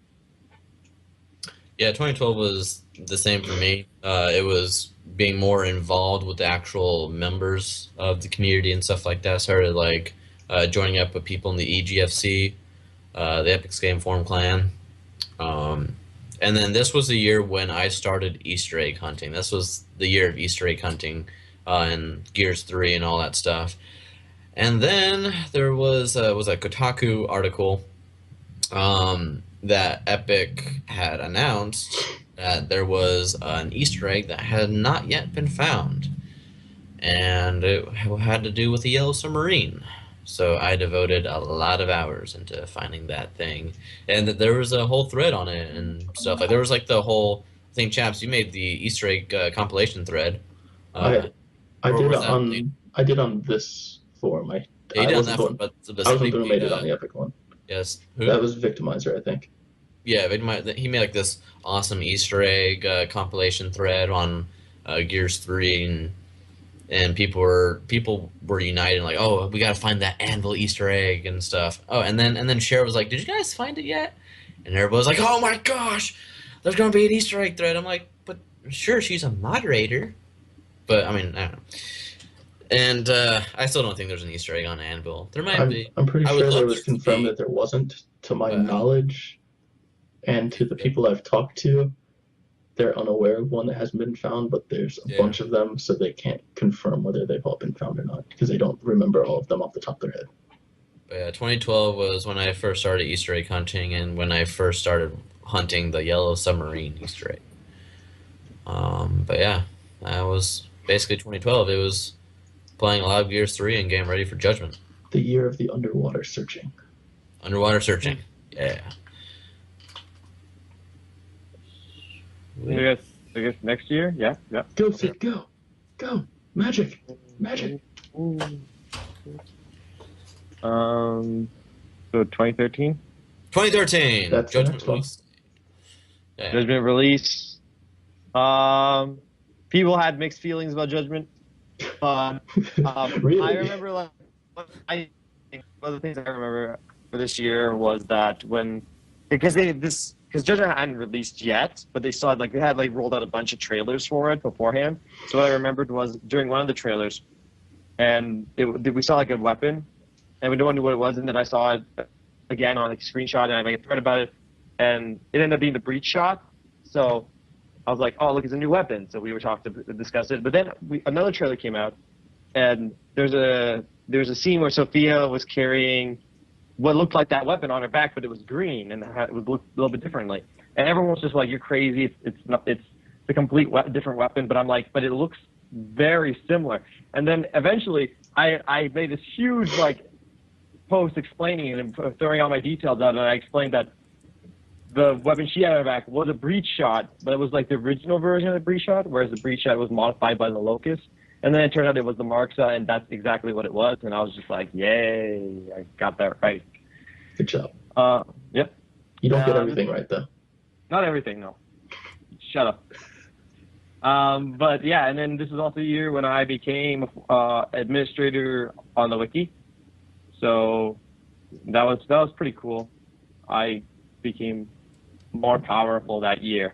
Yeah, 2012 was the same for me. It was being more involved with the actual members of the community and stuff like that. Started like joining up with people in the EGFC, the Epic Game Forum clan. And then this was the year when I started Easter egg hunting. This was the year of Easter egg hunting and Gears 3 and all that stuff. And then there was a Kotaku article that Epic had announced that there was an Easter egg that had not yet been found. And it had to do with the Yellow Submarine. So I devoted a lot of hours into finding that thing. And there was a whole thread on it and stuff. Like there was like the whole thing, Chaps, you made the Easter egg compilation thread. I or did was that on the- I did on this forum. Yeah, you I did on wasn't that the one, one, but I wasn't somebody the one who made made it on the Epic one. yes. Who? That was Victimizer, I think. Yeah, he made like this awesome Easter egg compilation thread on Gears 3 and people were united like, oh, we gotta find that anvil Easter egg and stuff. Oh, and then Cher was like, did you guys find it yet? And everybody was like, oh my gosh, there's gonna be an Easter egg thread. I'm like, but sure, she's a moderator, but I mean, I don't know. And I still don't think there's an Easter egg on Anvil. There might be. I'm pretty I would sure there love was there to confirmed be. that there wasn't, to my But knowledge, and to the people I've talked to. They're unaware of one that hasn't been found, but there's a yeah. bunch of them, so they can't confirm whether they've all been found or not because they don't remember all of them off the top of their head. But yeah, 2012 was when I first started Easter egg hunting and when I first started hunting the Yellow Submarine Easter egg. But yeah, that was basically 2012. It was playing a lot of Gears 3 and getting ready for Judgment. The year of the underwater searching. Underwater searching. Yeah. I guess next year, yeah. Go, Sid, go! Go! Magic! Magic! So 2013. 2013. That's the Judgment next one. release. Yeah. Judgment release. People had mixed feelings about Judgment. Really? I remember one of the things I remember for this year was that because Judgment hadn't released yet, but they had rolled out a bunch of trailers for it beforehand. So what I remembered was during one of the trailers, and we saw like a weapon, and we don't know what it was, and then I saw it again on a screenshot, and I made a thread about it, and it ended up being the breach shot. So I was like, oh, look, it's a new weapon. So we were talking to discuss it. But then another trailer came out, and there's a scene where Sophia was carrying what looked like that weapon on her back, but it was green, and it would look a little bit differently. And everyone was just like, you're crazy. It's a complete different weapon. But I'm like, but it looks very similar. And then eventually I made this huge post explaining it and throwing all my details out, and I explained that the weapon she had on her back was a breach shot, but it was like the original version of the breach shot, whereas the breach shot was modified by the Locust. And then it turned out it was the Marksa, and that's exactly what it was. And I was just like, yay, I got that right. Good job. Yep. You don't get everything right, though. Not everything, no. Shut up. But yeah, and then this is also the year when I became administrator on the wiki. So that was pretty cool. I became more powerful that year.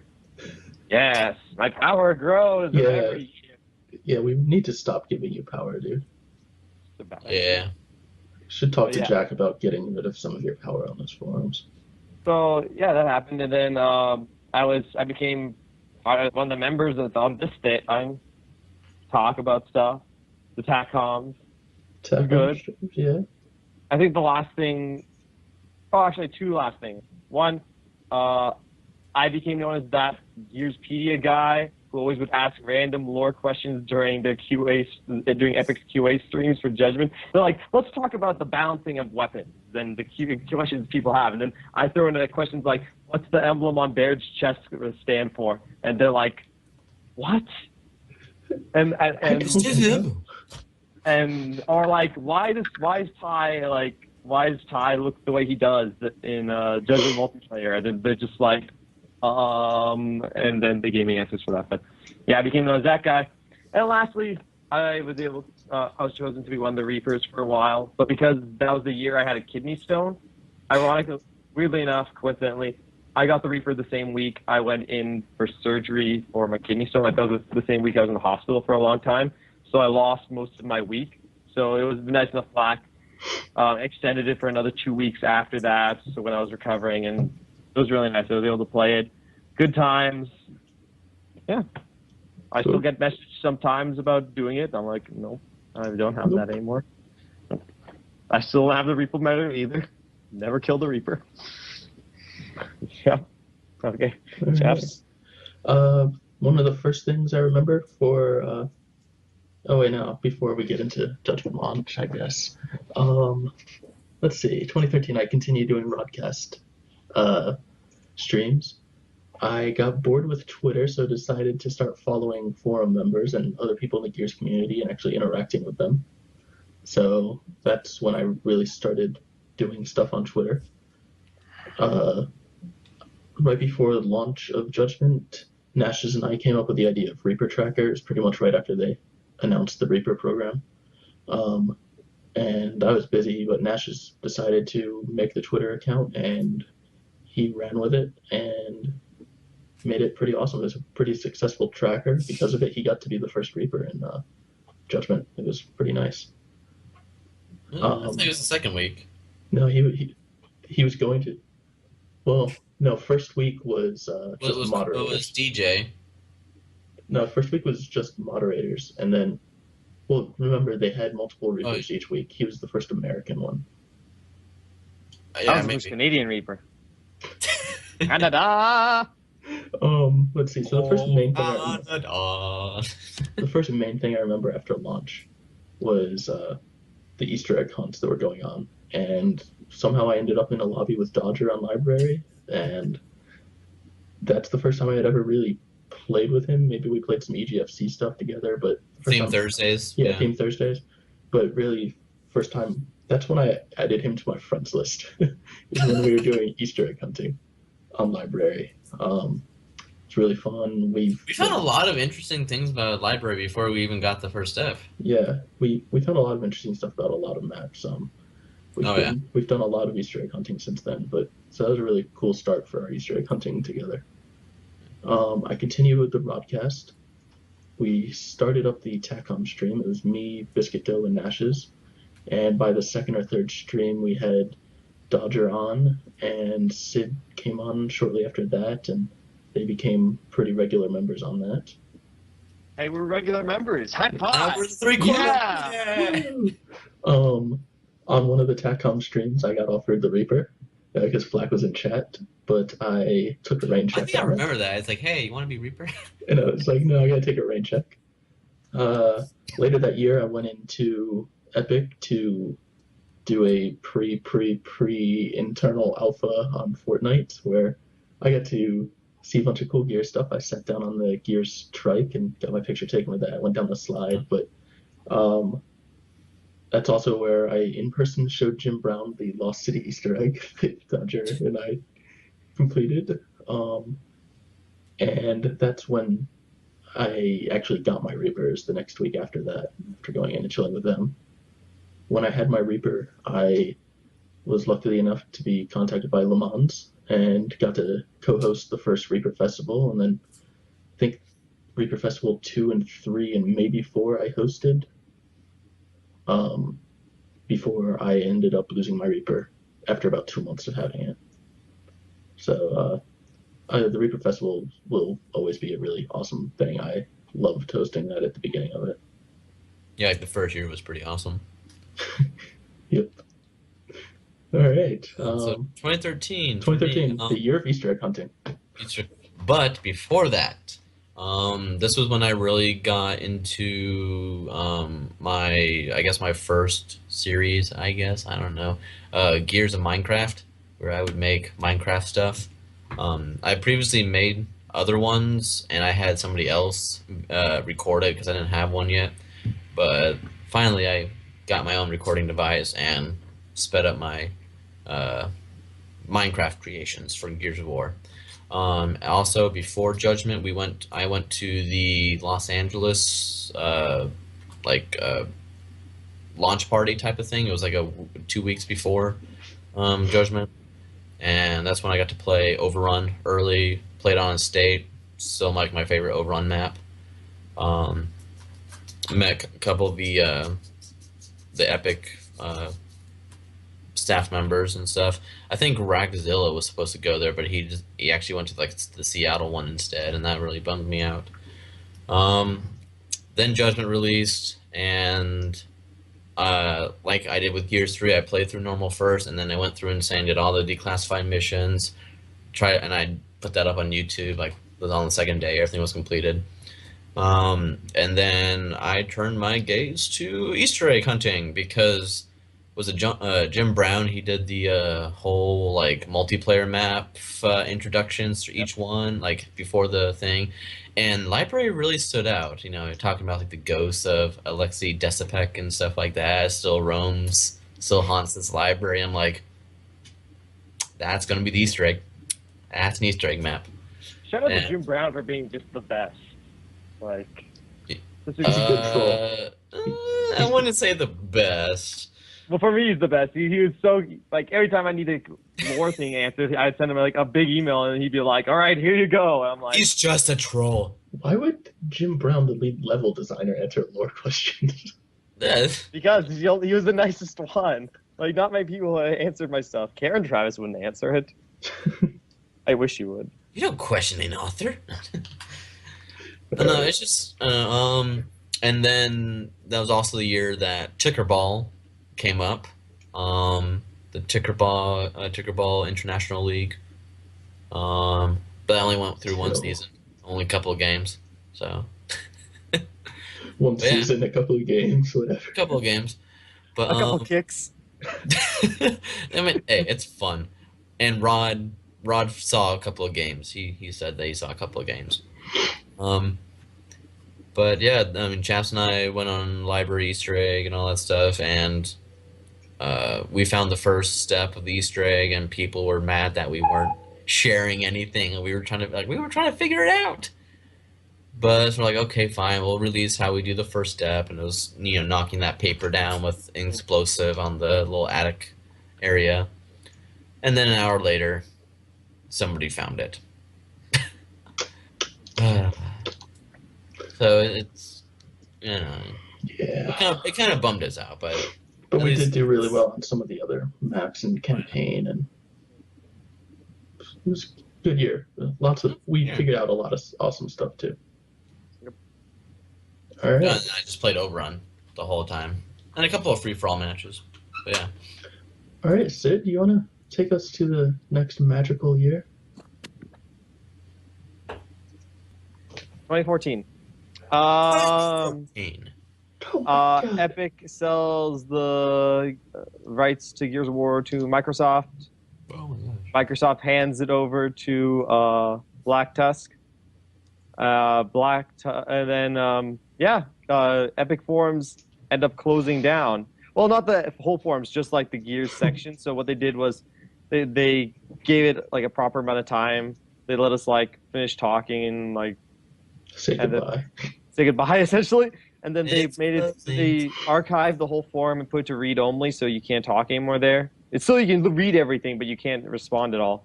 Yes, my power grows Yeah. every year. Yeah, we need to stop giving you power, dude. Yeah. Should talk to Yeah. Jack about getting rid of some of your power on those forums. So yeah, that happened, and then I became one of the members that's on this day. I talk about stuff. The Tac-Coms. Good. Yeah. I think the last thing. Oh, actually, two last things. One, I became known as that Gearspedia guy who always would ask random lore questions during the during Epic's QA streams for Judgment. They're like, let's talk about the balancing of weapons and the questions people have. And then I throw in questions like, what's the emblem on Baird's chest stand for? And they're like, what? And I and It's don't just know. him. and or like why is Ty look the way he does in Judgment multiplayer? And then they're just like, and then they gave me answers for that. But yeah, I became known as that guy. And lastly, I was chosen to be one of the Reapers for a while, but because that was the year I had a kidney stone, ironically, weirdly enough, coincidentally, I got the Reaper the same week I went in for surgery for my kidney stone. Like that was the same week I was in the hospital for a long time, so I lost most of my week. So it was nice enough Black extended it for another 2 weeks after that. So when I was recovering, and it was really nice. I was able to play it. Good times. Yeah. I still get messages sometimes about doing it. I'm like, no, I don't have that anymore. I still don't have the Reaper medal either. Never killed the Reaper. Yeah. Okay. Chaps. One of the first things I remember for oh wait, no, before we get into Judgment launch, I guess. Let's see, 2013 I continued doing broadcast streams. I got bored with Twitter, so decided to start following forum members and other people in the Gears community and actually interacting with them. So that's when I really started doing stuff on Twitter. Right before the launch of Judgment, Nash's and I came up with the idea of Reaper trackers pretty much right after they announced the Reaper program. And I was busy, but Nash's decided to make the Twitter account, and he ran with it and made it pretty awesome. It was a pretty successful tracker. Because of it, he got to be the first Reaper in Judgment. It was pretty nice. I think it was the second week. No, he was going to. Well, no, first week was just moderators. It was DJ. No, first week was just moderators, and then, well, remember they had multiple Reapers each week. He was the first American one. Yeah, I was the first Canadian Reaper. Canada. Let's see. So the first main thing I remember after launch was the Easter egg hunts that were going on, and somehow I ended up in a lobby with Dodger on Library, and that's the first time I had ever really played with him. Maybe we played some EGFC stuff together, but Theme Thursdays. Yeah, Theme Thursdays. But really, first time. That's when I added him to my friends list. Is when we were doing Easter egg hunting on Library. It's really fun. We found a lot of interesting things about Library before we even got the first F. Yeah, we found a lot of interesting stuff about a lot of maps. We've done a lot of Easter egg hunting since then, so that was a really cool start for our Easter egg hunting together. I continued with the broadcast. We started up the Tac-Com stream. It was me, Biscuit Dough, and Nash's. And by the second or third stream, we had Dodger on, and Sid came on shortly after that, and they became pretty regular members on that. Hey, we're regular members. High five! Now we're 3/4. Yeah! On one of the Tac-Com streams, I got offered the Reaper because Flack was in chat, but I took a rain check. I think I remember that. It's like, hey, you want to be Reaper? And I was like, no, I gotta take a rain check. Later that year, I went into Epic to do a pre internal alpha on Fortnite, where I got to see a bunch of cool Gear stuff. I sat down on the Gears trike and got my picture taken with that. I went down the slide, but that's also where I in person showed Jim Brown the Lost City Easter egg that Dodger and I completed. And that's when I actually got my Reapers the next week after that, after going in and chilling with them. When I had my Reaper, I was lucky enough to be contacted by Le Mans and got to co-host the first Reaper Festival, and then I think Reaper Festival 2 and 3 and maybe 4 I hosted before I ended up losing my Reaper after about 2 months of having it. So the Reaper Festival will always be a really awesome thing. I loved hosting that at the beginning of it. Yeah, like the first year was pretty awesome. Yep. All right. So 2013. 2013, the year of Easter egg hunting. But before that, this was when I really got into my first series, I don't know, Gears of Minecraft, where I would make Minecraft stuff. I previously made other ones, and I had somebody else record it because I didn't have one yet. But finally, I got my own recording device and sped up my uh, Minecraft creations for Gears of War. Also, before Judgment, I went to the Los Angeles like launch party type of thing. It was like 2 weeks before Judgment, and that's when I got to play Overrun early. Played on State, still like my favorite Overrun map. Um, Met a couple of the Epic staff members and stuff. I think Ragzilla was supposed to go there, but he actually went to like the Seattle one instead, and that really bummed me out. Um, then Judgment released, and like I did with Gears 3, I played through normal first, and then I went through and did all the declassified missions. And I put that up on YouTube. Like it was on the second day, everything was completed. And then I turned my gaze to Easter egg hunting because was it Jim Brown? He did the whole like multiplayer map introductions to each one, like before the thing, and library really stood out. Talking about like the ghosts of Alexei Desipek and stuff like that still still haunts this library. I'm like, that's gonna be the Easter egg. That's an Easter egg map. Shout out to Jim Brown for being just the best. Like, He's a good troll. I wouldn't say the best. Well, for me, he's the best. He was so, like, every time I needed a lore thing answered, I'd send him, like, a big email, and he'd be like, all right, here you go. And I'm like... He's just a troll. Why would Jim Brown, the lead level designer, answer lore questions? Because he was the nicest one. Like, not many people answered my stuff. Karen Travis wouldn't answer it. I wish you would. You don't question an author. No, it's just... and then that was also the year that Ticker Ball came up, the Ticker Ball International League, but I only went through one season, only a couple of games, so one season, a couple of games, whatever. A couple of games, but a couple of kicks. I mean, hey, it's fun, and Rod saw a couple of games. He said that he saw a couple of games. But yeah, I mean, Chaps and I went on library Easter egg and all that stuff, and we found the first step of the Easter egg, and people were mad that we weren't sharing anything, and we were trying to figure it out. But we're like, okay, fine, we'll release how we do the first step, and it was knocking that paper down with explosive on the little attic area, and then an hour later, somebody found it. So it's yeah, it kind of bummed us out, but we did do really well on some of the other maps and campaign, and it was a good year. We figured out a lot of awesome stuff too. Yep. All right. I just played Overrun the whole time, and a couple of free-for-all matches. But yeah. All right, Sid, do you want to take us to the next magical year? 2014. Epic sells the rights to Gears of War to Microsoft. Oh my gosh. Microsoft hands it over to Black Tusk. And then Epic Forums end up closing down. Well, not the whole forums, just like the Gears section. So what they did was they gave it like a proper amount of time. They let us like finish talking and like say goodbye. Say goodbye, essentially. And then they archived the whole forum and put it to read only, so you can't talk anymore there. It's still you can read everything, but you can't respond at all.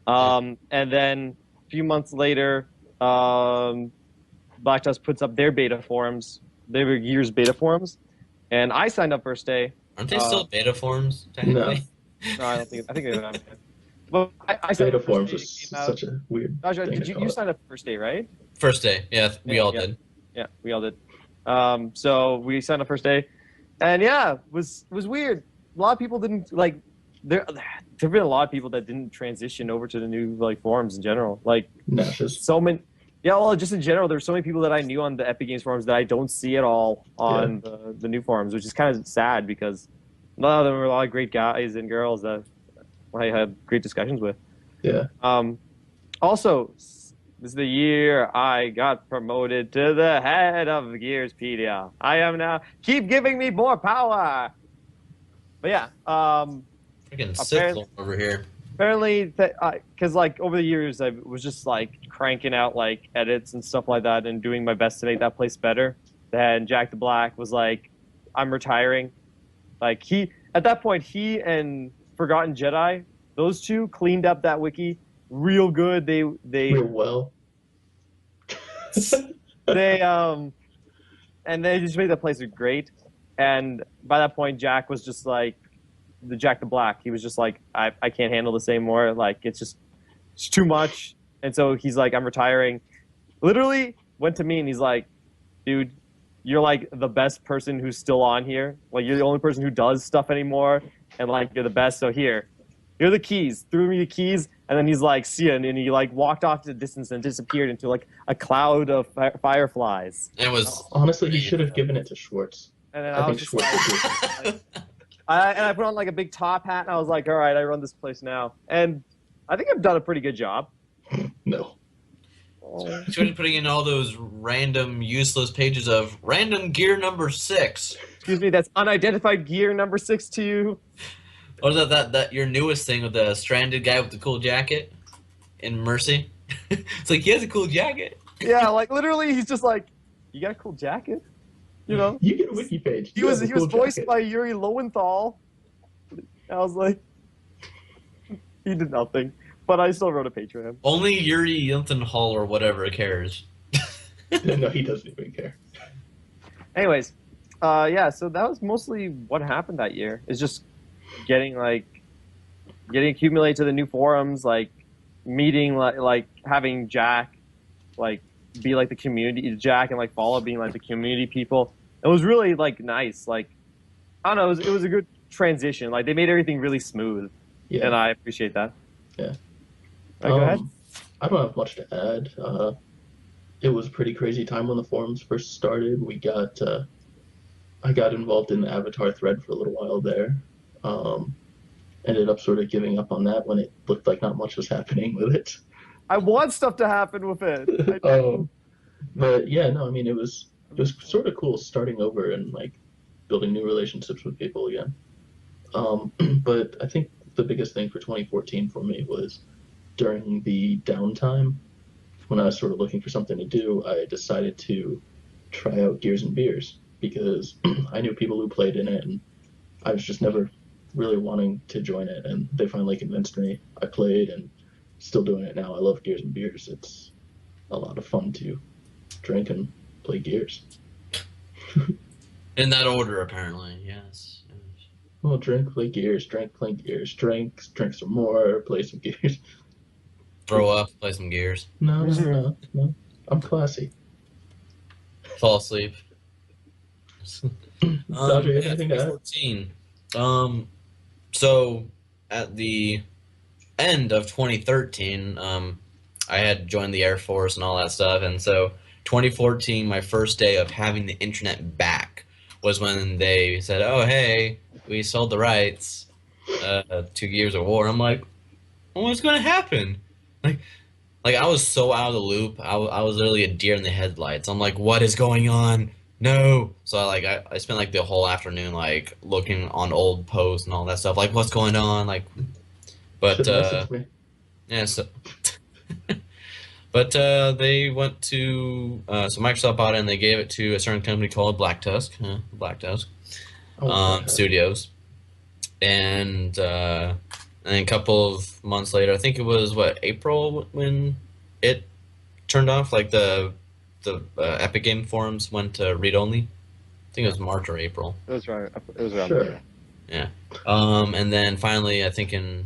And then a few months later, Black Tusk puts up their beta forums. They were Gears beta forums, and I signed up first day. Aren't they still beta forums? Technically? No, I don't think. I think they're not. Well, I beta forums was such a weird. Did you signed up first day, right? First day, yeah, we all did. Yeah, we all did. So we signed up first day, and yeah, it was weird. A lot of people didn't like. There've been a lot of people that didn't transition over to the new like forums in general. Like so many. Yeah, well, just in general, there's so many people that I knew on the Epic Games forums that I don't see at all on the new forums, which is kind of sad because a lot of them were a lot of great guys and girls that I had great discussions with. Yeah. Also, This is the year I got promoted to the head of Gearspedia. I am now. Keep giving me more power. But yeah, Freaking apparently, Sith over here. because like over the years, I was just like cranking out like edits and stuff like that, and doing my best to make that place better. Then Jack the Black was like, "I'm retiring." Like at that point, he and Forgotten Jedi, those two cleaned up that wiki real good. Real well. They and they just made that place great. And by that point, Jack was just like the Jack the Black. He was just like, I can't handle this anymore. Like it's too much. And so he's like, I'm retiring. Literally went to me and he's like, dude, you're like the best person who's still on here. Like you're the only person who does stuff anymore, and like you're the best. So here are the keys. Threw me the keys, and then he's like, see ya, and he like walked off to the distance and disappeared into like a cloud of fireflies. It was Honestly, he should have given it to Schwartz. And then I I was think just Schwartz like, I put on like a big top hat, and I was like, all right, I run this place now, and I think I've done a pretty good job. No. should be putting in all those random useless pages of random gear number 6. Excuse me, that's unidentified gear number 6 to you. Or is that your newest thing with the stranded guy with the cool jacket in Mercy? It's like he has a cool jacket. Yeah, like literally, he's just like, you got a cool jacket, you know? You get a wiki page. He was voiced by Yuri Lowenthal. I was like, he did nothing, but I still wrote a page for him. Only Yuri Hall or whatever cares. No, he doesn't even care. Anyways, yeah, so that was mostly what happened that year. Is just getting accumulated to the new forums, like meeting like having Jack like be like the community Jack and like Follow being like the community people. It was really like nice. Like I don't know, it was a good transition. Like they made everything really smooth, Yeah. and I appreciate that. Yeah. Go ahead. I don't have much to add. It was a pretty crazy time when the forums first started. I got involved in the Avatar thread for a little while there. Ended up sort of giving up on that when it looked like not much was happening with it. I want stuff to happen with it. But yeah, no, I mean it was sort of cool starting over and like building new relationships with people again. But I think the biggest thing for 2014 for me was during the downtime when I was sort of looking for something to do, I decided to try out Gears and Beers because I knew people who played in it and I was just never really wanting to join it, and they finally convinced me. I played and still doing it now. I love Gears and Beers. It's a lot of fun to drink and play Gears. In that order, apparently, yes. Well, drink, play Gears, drink, play Gears, drink some more, play some Gears. Throw up, play some Gears. No. I'm classy. Fall asleep. Dodger, anything to add? 2014. So at the end of 2013, I had joined the Air Force and all that stuff, and so 2014, my first day of having the internet back, was when they said, "Oh, hey, we sold the rights to Gears of War." I'm like, "What's going to happen?" Like I was so out of the loop. I was literally a deer in the headlights. I'm like, "What is going on?" No. So I spent like the whole afternoon like looking on old posts and all that stuff. Like, what's going on? Like, but yeah. So, but they went to so Microsoft bought it and they gave it to a certain company called Black Tusk Studios, and then a couple of months later, I think it was April when it turned off. Like the Epic Game forums went to read only. I think it was March or April. It was right. It was around Sure. there. Yeah. And then finally, I think in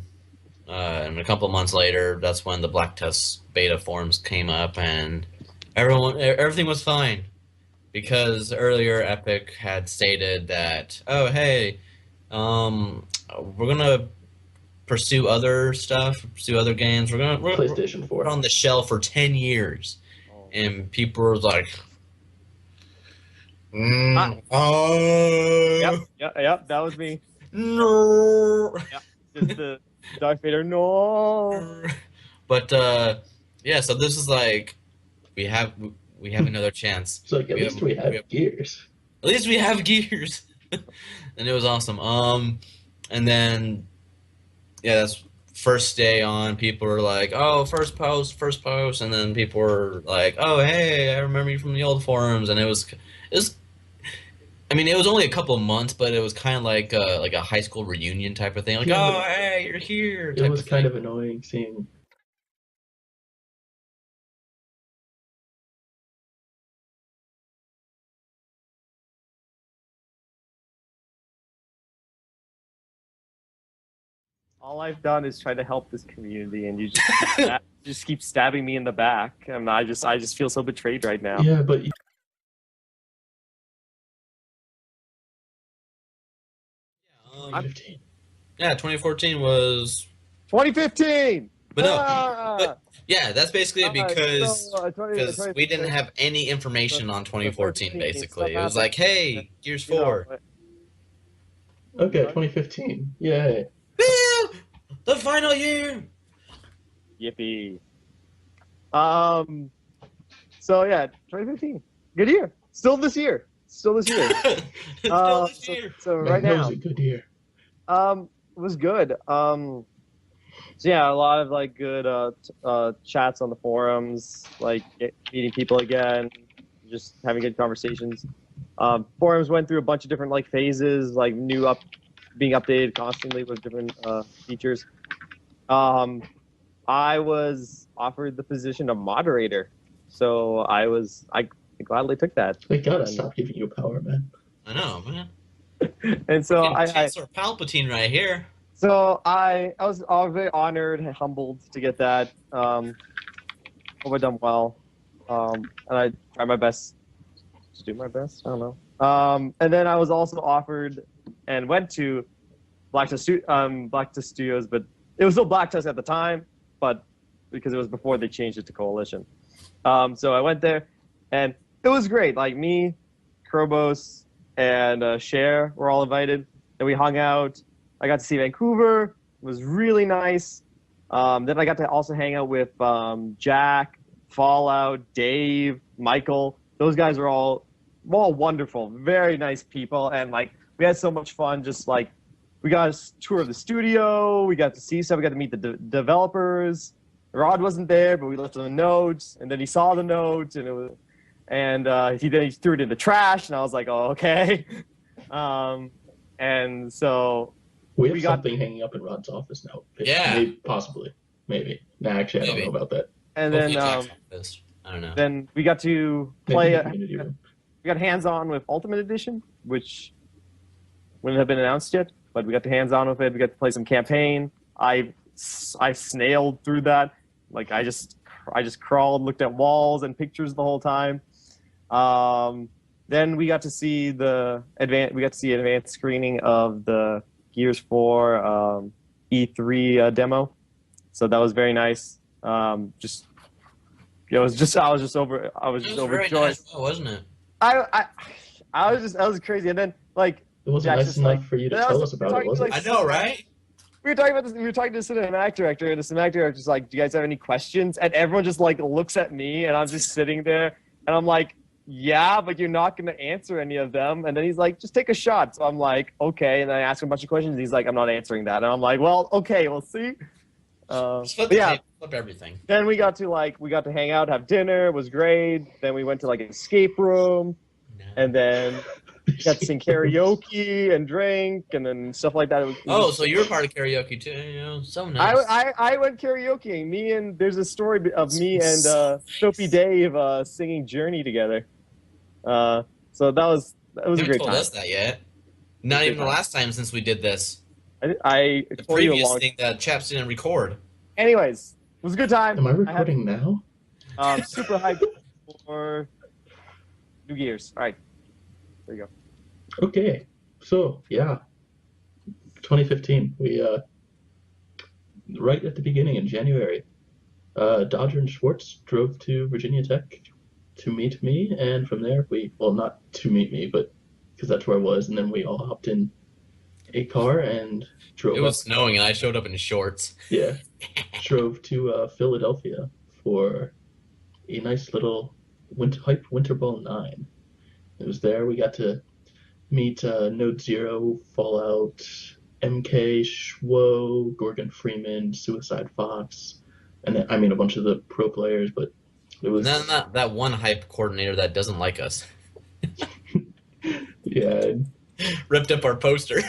a couple of months later, that's when the Black Tusk beta forums came up, and everything was fine, because earlier Epic had stated that, oh hey, we're gonna pursue other stuff, pursue other games. We're PlayStation 4 put on the shelf for 10 years. And people were like, oh, Yep, that was me. No. Just the Darth Vader, no. But Yeah, so this is like we have we have another chance. It's like at We least have, we we have have gears. at least we have gears. And it was awesome. And then yeah, that's first day on. People were like, "Oh, first post," and then people were like, "Oh, hey, I remember you from the old forums." And it was. I mean, it was only a couple of months, but it was kind of like a high school reunion type of thing. Like, Yeah, "Oh, but hey, you're here," it type was of kind thing. of annoying seeing. All I've done is try to help this community, and you just keep stabbing me in the back, and I just feel so betrayed right now. Yeah, but 2015. Yeah, 2014 was, 2015. but no, Ah! but yeah, that's basically it because we didn't 20, have any information on 2014. 2015 stuff Basically, it was happened. like, hey, Gears You know, 4. Okay, 2015. Yay. Woo! The final year. yippee. So yeah, 2015, good year. Still this year. Still this year. Still this year. So Man, right that was now, a good year. it was good. So yeah, a lot of like good chats on the forums, like meeting people again, just having good conversations. Forums went through a bunch of different like phases, like being updated constantly with different features. I was offered the position of moderator, so I gladly took that. They gotta And, stop giving you power, man. I know, man. and so Chancellor Palpatine right here. I was very honored and humbled to get that. Hope I done well, and I try my best to do my best. I don't know. And then I was also offered and went to Black Test Studios, but it was still Black Test at the time, but because it was before they changed it to Coalition. So I went there, and it was great. Like me, Krobos, and Cher were all invited, and we hung out. I got to see Vancouver. It was really nice. Then I got to also hang out with Jack, Fallout, Dave, Michael. Those guys were all wonderful, very nice people, and like we had so much fun. Just like we got a tour of the studio. We got to see stuff. We got to meet the developers. Rod wasn't there, but we left him the notes, and then he saw the notes, and he threw it in the trash, and I was like, oh, okay. And so We have something hanging up in Rod's office now. Yeah. Maybe, possibly. Maybe. Nah, actually, I don't know about that. And Hopefully then Jack's office. I don't know. then we got to Maybe play. the community room. We got hands-on with Ultimate Edition, which wouldn't have been announced yet, but we got to hands-on with it. We got to play some campaign. I snailed through that. Like I just crawled, looked at walls and pictures the whole time. Then we got to see advanced screening of the Gears 4 E3 demo. So that was very nice. I was just overjoyed. Nice, wasn't it? I was crazy, and then like It wasn't Jack's nice just enough like- for you to that tell was- us about it, was like, it? I know, right? we were talking about this. We were talking to the cinematic director, and the cinematic director was like, "Do you guys have any questions?" And everyone just like looks at me, and I'm just sitting there, and I'm like, "Yeah, but you're not going to answer any of them." And then he's like, "Just take a shot." So I'm like, "Okay." And then I ask him a bunch of questions. And he's like, "I'm not answering that." And I'm like, "Well, okay, we'll see." Flip But yeah, the table, flip everything. then we got to hang out, have dinner. It was great. Then we went to like an escape room, and then got to sing karaoke and drink and then stuff like that. Oh, so you were part of karaoke too? You know, so nice. I went karaokeing. There's a story of me and Soapy Dave singing Journey together. So that was You a haven't great told time. us that yet. Not Great even the time. last time since we did this. I The told you a previous long. thing that Chaps didn't record. Anyways, it was a good time. Am I recording now? Super hyped for New Gears. All right, there you go. Okay. So, yeah. 2015. We, right at the beginning in January, Dodger and Schwartz drove to Virginia Tech to meet me, and from there not to meet me, but because that's where I was, and then we all hopped in a car and drove It was up. snowing and I showed up in shorts. Yeah. Drove to Philadelphia for a nice little Hype Winter Ball 9. It was there we got to meet Node Zero, Fallout, MK, Schwo, Gorgon Freeman, Suicide Fox, and then, I mean a bunch of the pro players, but it was Not that one hype coordinator that doesn't like us. yeah. Ripped up our poster.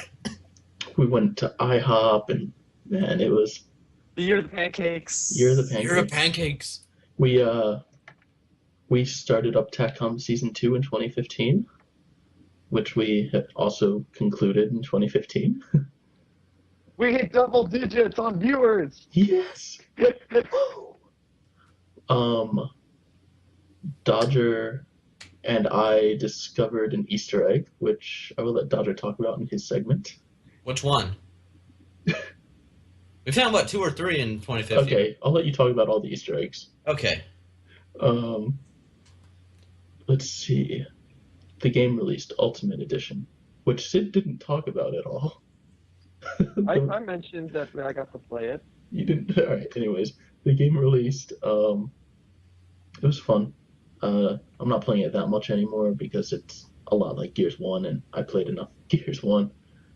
We went to IHOP, and man, it was The year of the pancakes. year of the pancakes. You're a pancakes. We started up Tac-Com Season 2 in 2015, which we had also concluded in 2015. We hit double digits on viewers. Yes! Dodger and I discovered an Easter egg, which I will let Dodger talk about in his segment. Which one? We found, what, 2 or 3 in 2015? Okay, I'll let you talk about all the Easter eggs. Okay. Let's see. The game released Ultimate Edition, which Sid didn't talk about at all. I mentioned that I got to play it. You didn't. All right. Anyways, the game released. It was fun. I'm not playing it that much anymore because it's a lot like Gears 1, and I played enough Gears 1.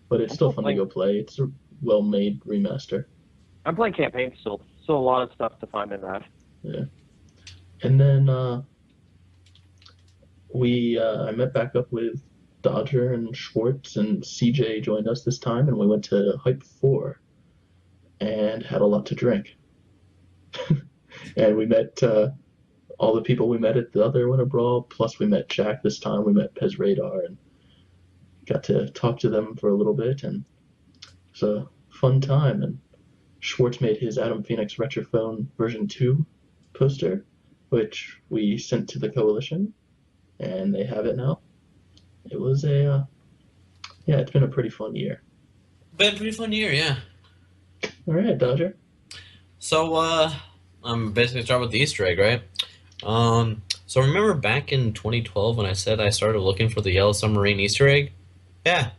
But it's still fun to go play. It's a well-made remaster. I'm playing campaign still. Still a lot of stuff to find in that. Yeah. And then I met back up with Dodger and Schwartz, and CJ joined us this time, and we went to Hype 4 and had a lot to drink. And we met all the people we met at the other Winter Brawl, plus we met Jack this time, we met Pez Radar, and got to talk to them for a little bit, and it was a fun time. And Schwartz made his Adam Phoenix Retrophone version 2 poster, which we sent to the Coalition, and they have it now. It was yeah, it's been a pretty fun year. Been a pretty fun year, yeah. All right, Dodger. So, I'm basically start with the Easter egg, right? So remember back in 2012 when I said I started looking for the Yellow Submarine Easter egg? Yeah,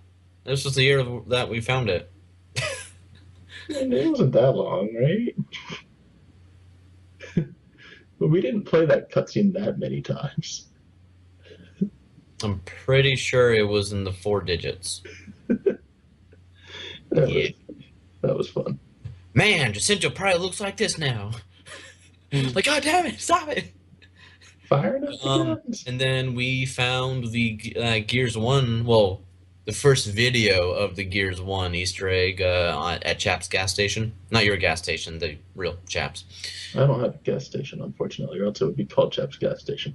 this was the year that we found it. It wasn't that long, right? But we didn't play that cutscene that many times. I'm pretty sure it was in the 4 digits. That was fun. Man, Jacinto probably looks like this now. Like, God damn it, stop it! Firing up the guns. And then we found the Gears 1, well, the first video of the Gears 1 Easter egg at Chap's gas station. Not your gas station, the real Chap's. I don't have a gas station, unfortunately, or else it would be called Chap's gas station.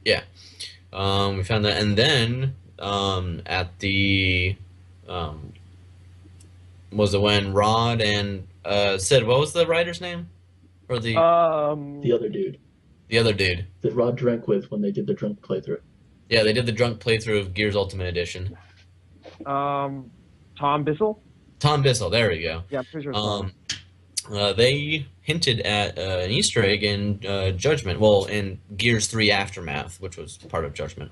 Yeah. We found that. And then at the... was it when Rod and Sid, what was the writer's name? Or the other dude. The other dude. That Rod drank with when they did the drunk playthrough. Yeah, they did the drunk playthrough of Gears Ultimate Edition. Tom Bissell? Tom Bissell, there we go. Yeah, I'm pretty sure. They hinted at an Easter egg in Judgment, well, in Gears 3 Aftermath, which was part of Judgment,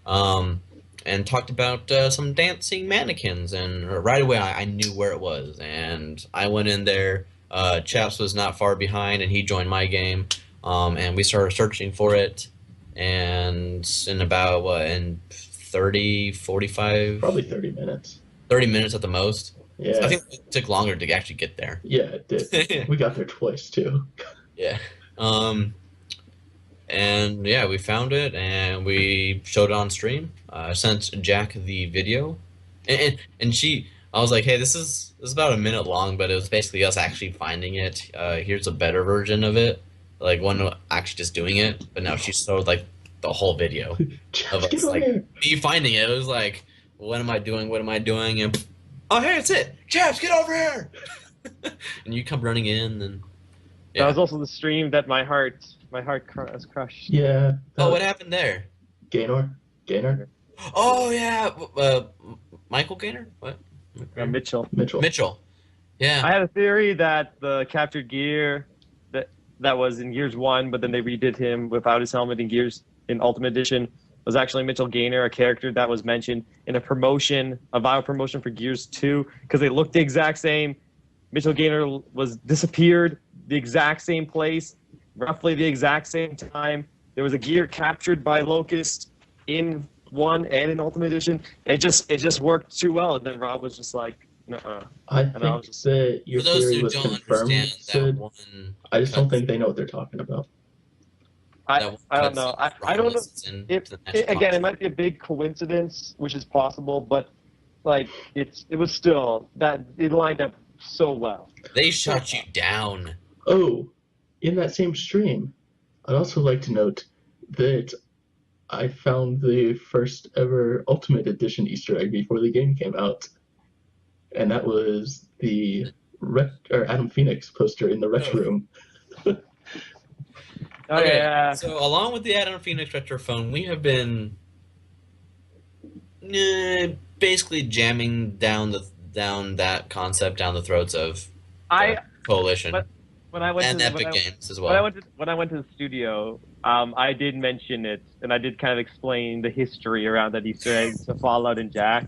and talked about some dancing mannequins, and right away I knew where it was, and I went in there. Chaps was not far behind, and he joined my game, and we started searching for it, and in about, in 30, 45? Probably 30 minutes. 30 minutes at the most. Yeah. I think it took longer to actually get there. Yeah, it did. We got there twice, too. Yeah. And yeah, we found it, and we showed it on stream. I sent Jack the video, and I was like, hey, this is about a minute long, but it was basically us actually finding it. Here's a better version of it, like one actually just doing it. But now she showed like the whole video of us, like me finding it. It was like, what am I doing? What am I doing? And oh, hey, it's it, Chaps, get over here! And you come running in, and yeah. That was also the stream that my heart was crushed. Yeah. Oh, what happened there? Gaynor? Oh yeah, Michael Gaynor? What? Mitchell. Yeah. I had a theory that the captured gear that was in Gears 1, but then they redid him without his helmet in Ultimate Edition, was actually Mitchell Gaynor, a character that was mentioned in a viral promotion for Gears 2, because they looked the exact same. Mitchell Gaynor was disappeared the exact same place, roughly the exact same time. There was a gear captured by Locust in 1 and in Ultimate Edition. It just worked too well, and then Rob was just like, "Nuh-uh." I And I think was just, that your For those theory who was don't confirmed, understand, Sid. I just don't cut- think they know what they're talking about. I don't know. I don't know. Again, it might be a big coincidence, which is possible, but like it was still that it lined up so well. They shut you down. Oh, in that same stream, I'd also like to note that I found the first ever Ultimate Edition Easter egg before the game came out, and that was the Adam Phoenix poster in the Retro Room. Oh Okay, yeah. so along with the Adam Phoenix Retro Phone, we have been basically jamming down that concept down the throats of Coalition but when I went and to Epic Games as well. when I went to the studio, I did mention it, and I did kind of explain the history around that Easter egg to Fallout and Jack,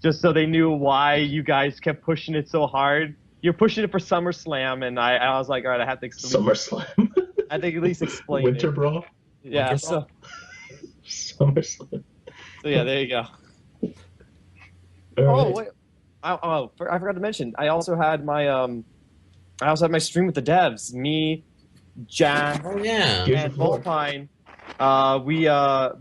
just so they knew why you guys kept pushing it so hard. You're pushing it for SummerSlam, and I was like, all right, I have to explain. SummerSlam. I think at least explain Winter it. Brawl. Yeah. Winter So SummerSlam. yeah, there you go. All Oh right. wait. I forgot to mention. I also had my stream with the devs. Me, Jack, Oh yeah. Gears and of War. Volpine. We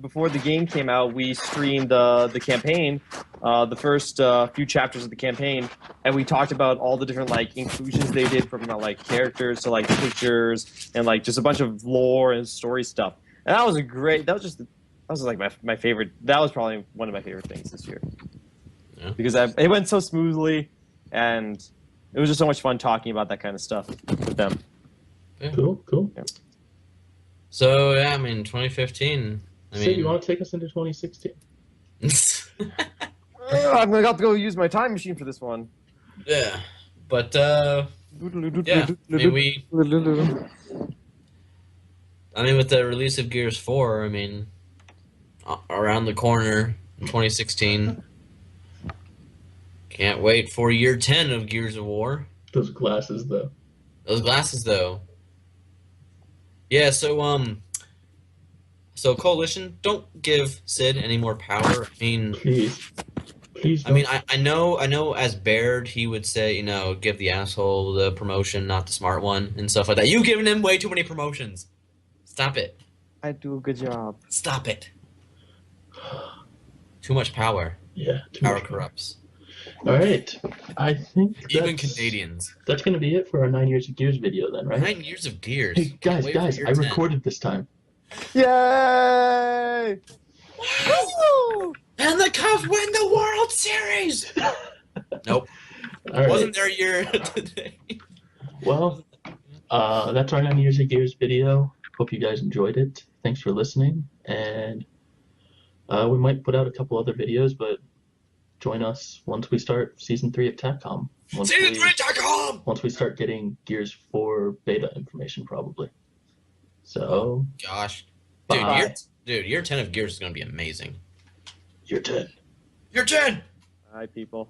before the game came out, we streamed the campaign, the first few chapters of the campaign, and we talked about all the different like inclusions they did from like characters to like pictures and like just a bunch of lore and story stuff. And that was that was like my favorite. That was probably one of my favorite things this year. Yeah. Because it went so smoothly, and it was just so much fun talking about that kind of stuff with them. Cool. Yeah. So yeah, I mean 2015. Sid, you want to take us into 2016? I'm gonna have to go use my time machine for this one. Yeah, but yeah, I mean, with the release of Gears 4, I mean, around the corner in 2016. Can't wait for year 10 of Gears of War. Those glasses, though. Yeah, so Coalition, don't give Sid any more power. I mean, Please I don't. mean, I know as Baird, he would say, give the asshole the promotion, not the smart one, and stuff like that. You've given him way too many promotions. Stop it. I do a good job. Stop it. Too much power. Yeah, Power corrupts. All right, I think Even Canadians. That's going to be it for our 9 Years of Gears video then, right? 9 years of Gears. Hey, Can't wait for guys, year I 10. recorded this time. Yay! Woo! And the Cubs win the World Series! Nope. All right. Wasn't their year today. Well, that's our 9 Years of Gears video. Hope you guys enjoyed it. Thanks for listening. And we might put out a couple other videos, but join us once we start Season 3 of Tac-Com. Season 3 Tac-Com! Once we start getting Gears 4 beta information, probably. So, Gosh. bye. Year 10 of Gears is going to be amazing. Year 10. Year 10! Hi, people.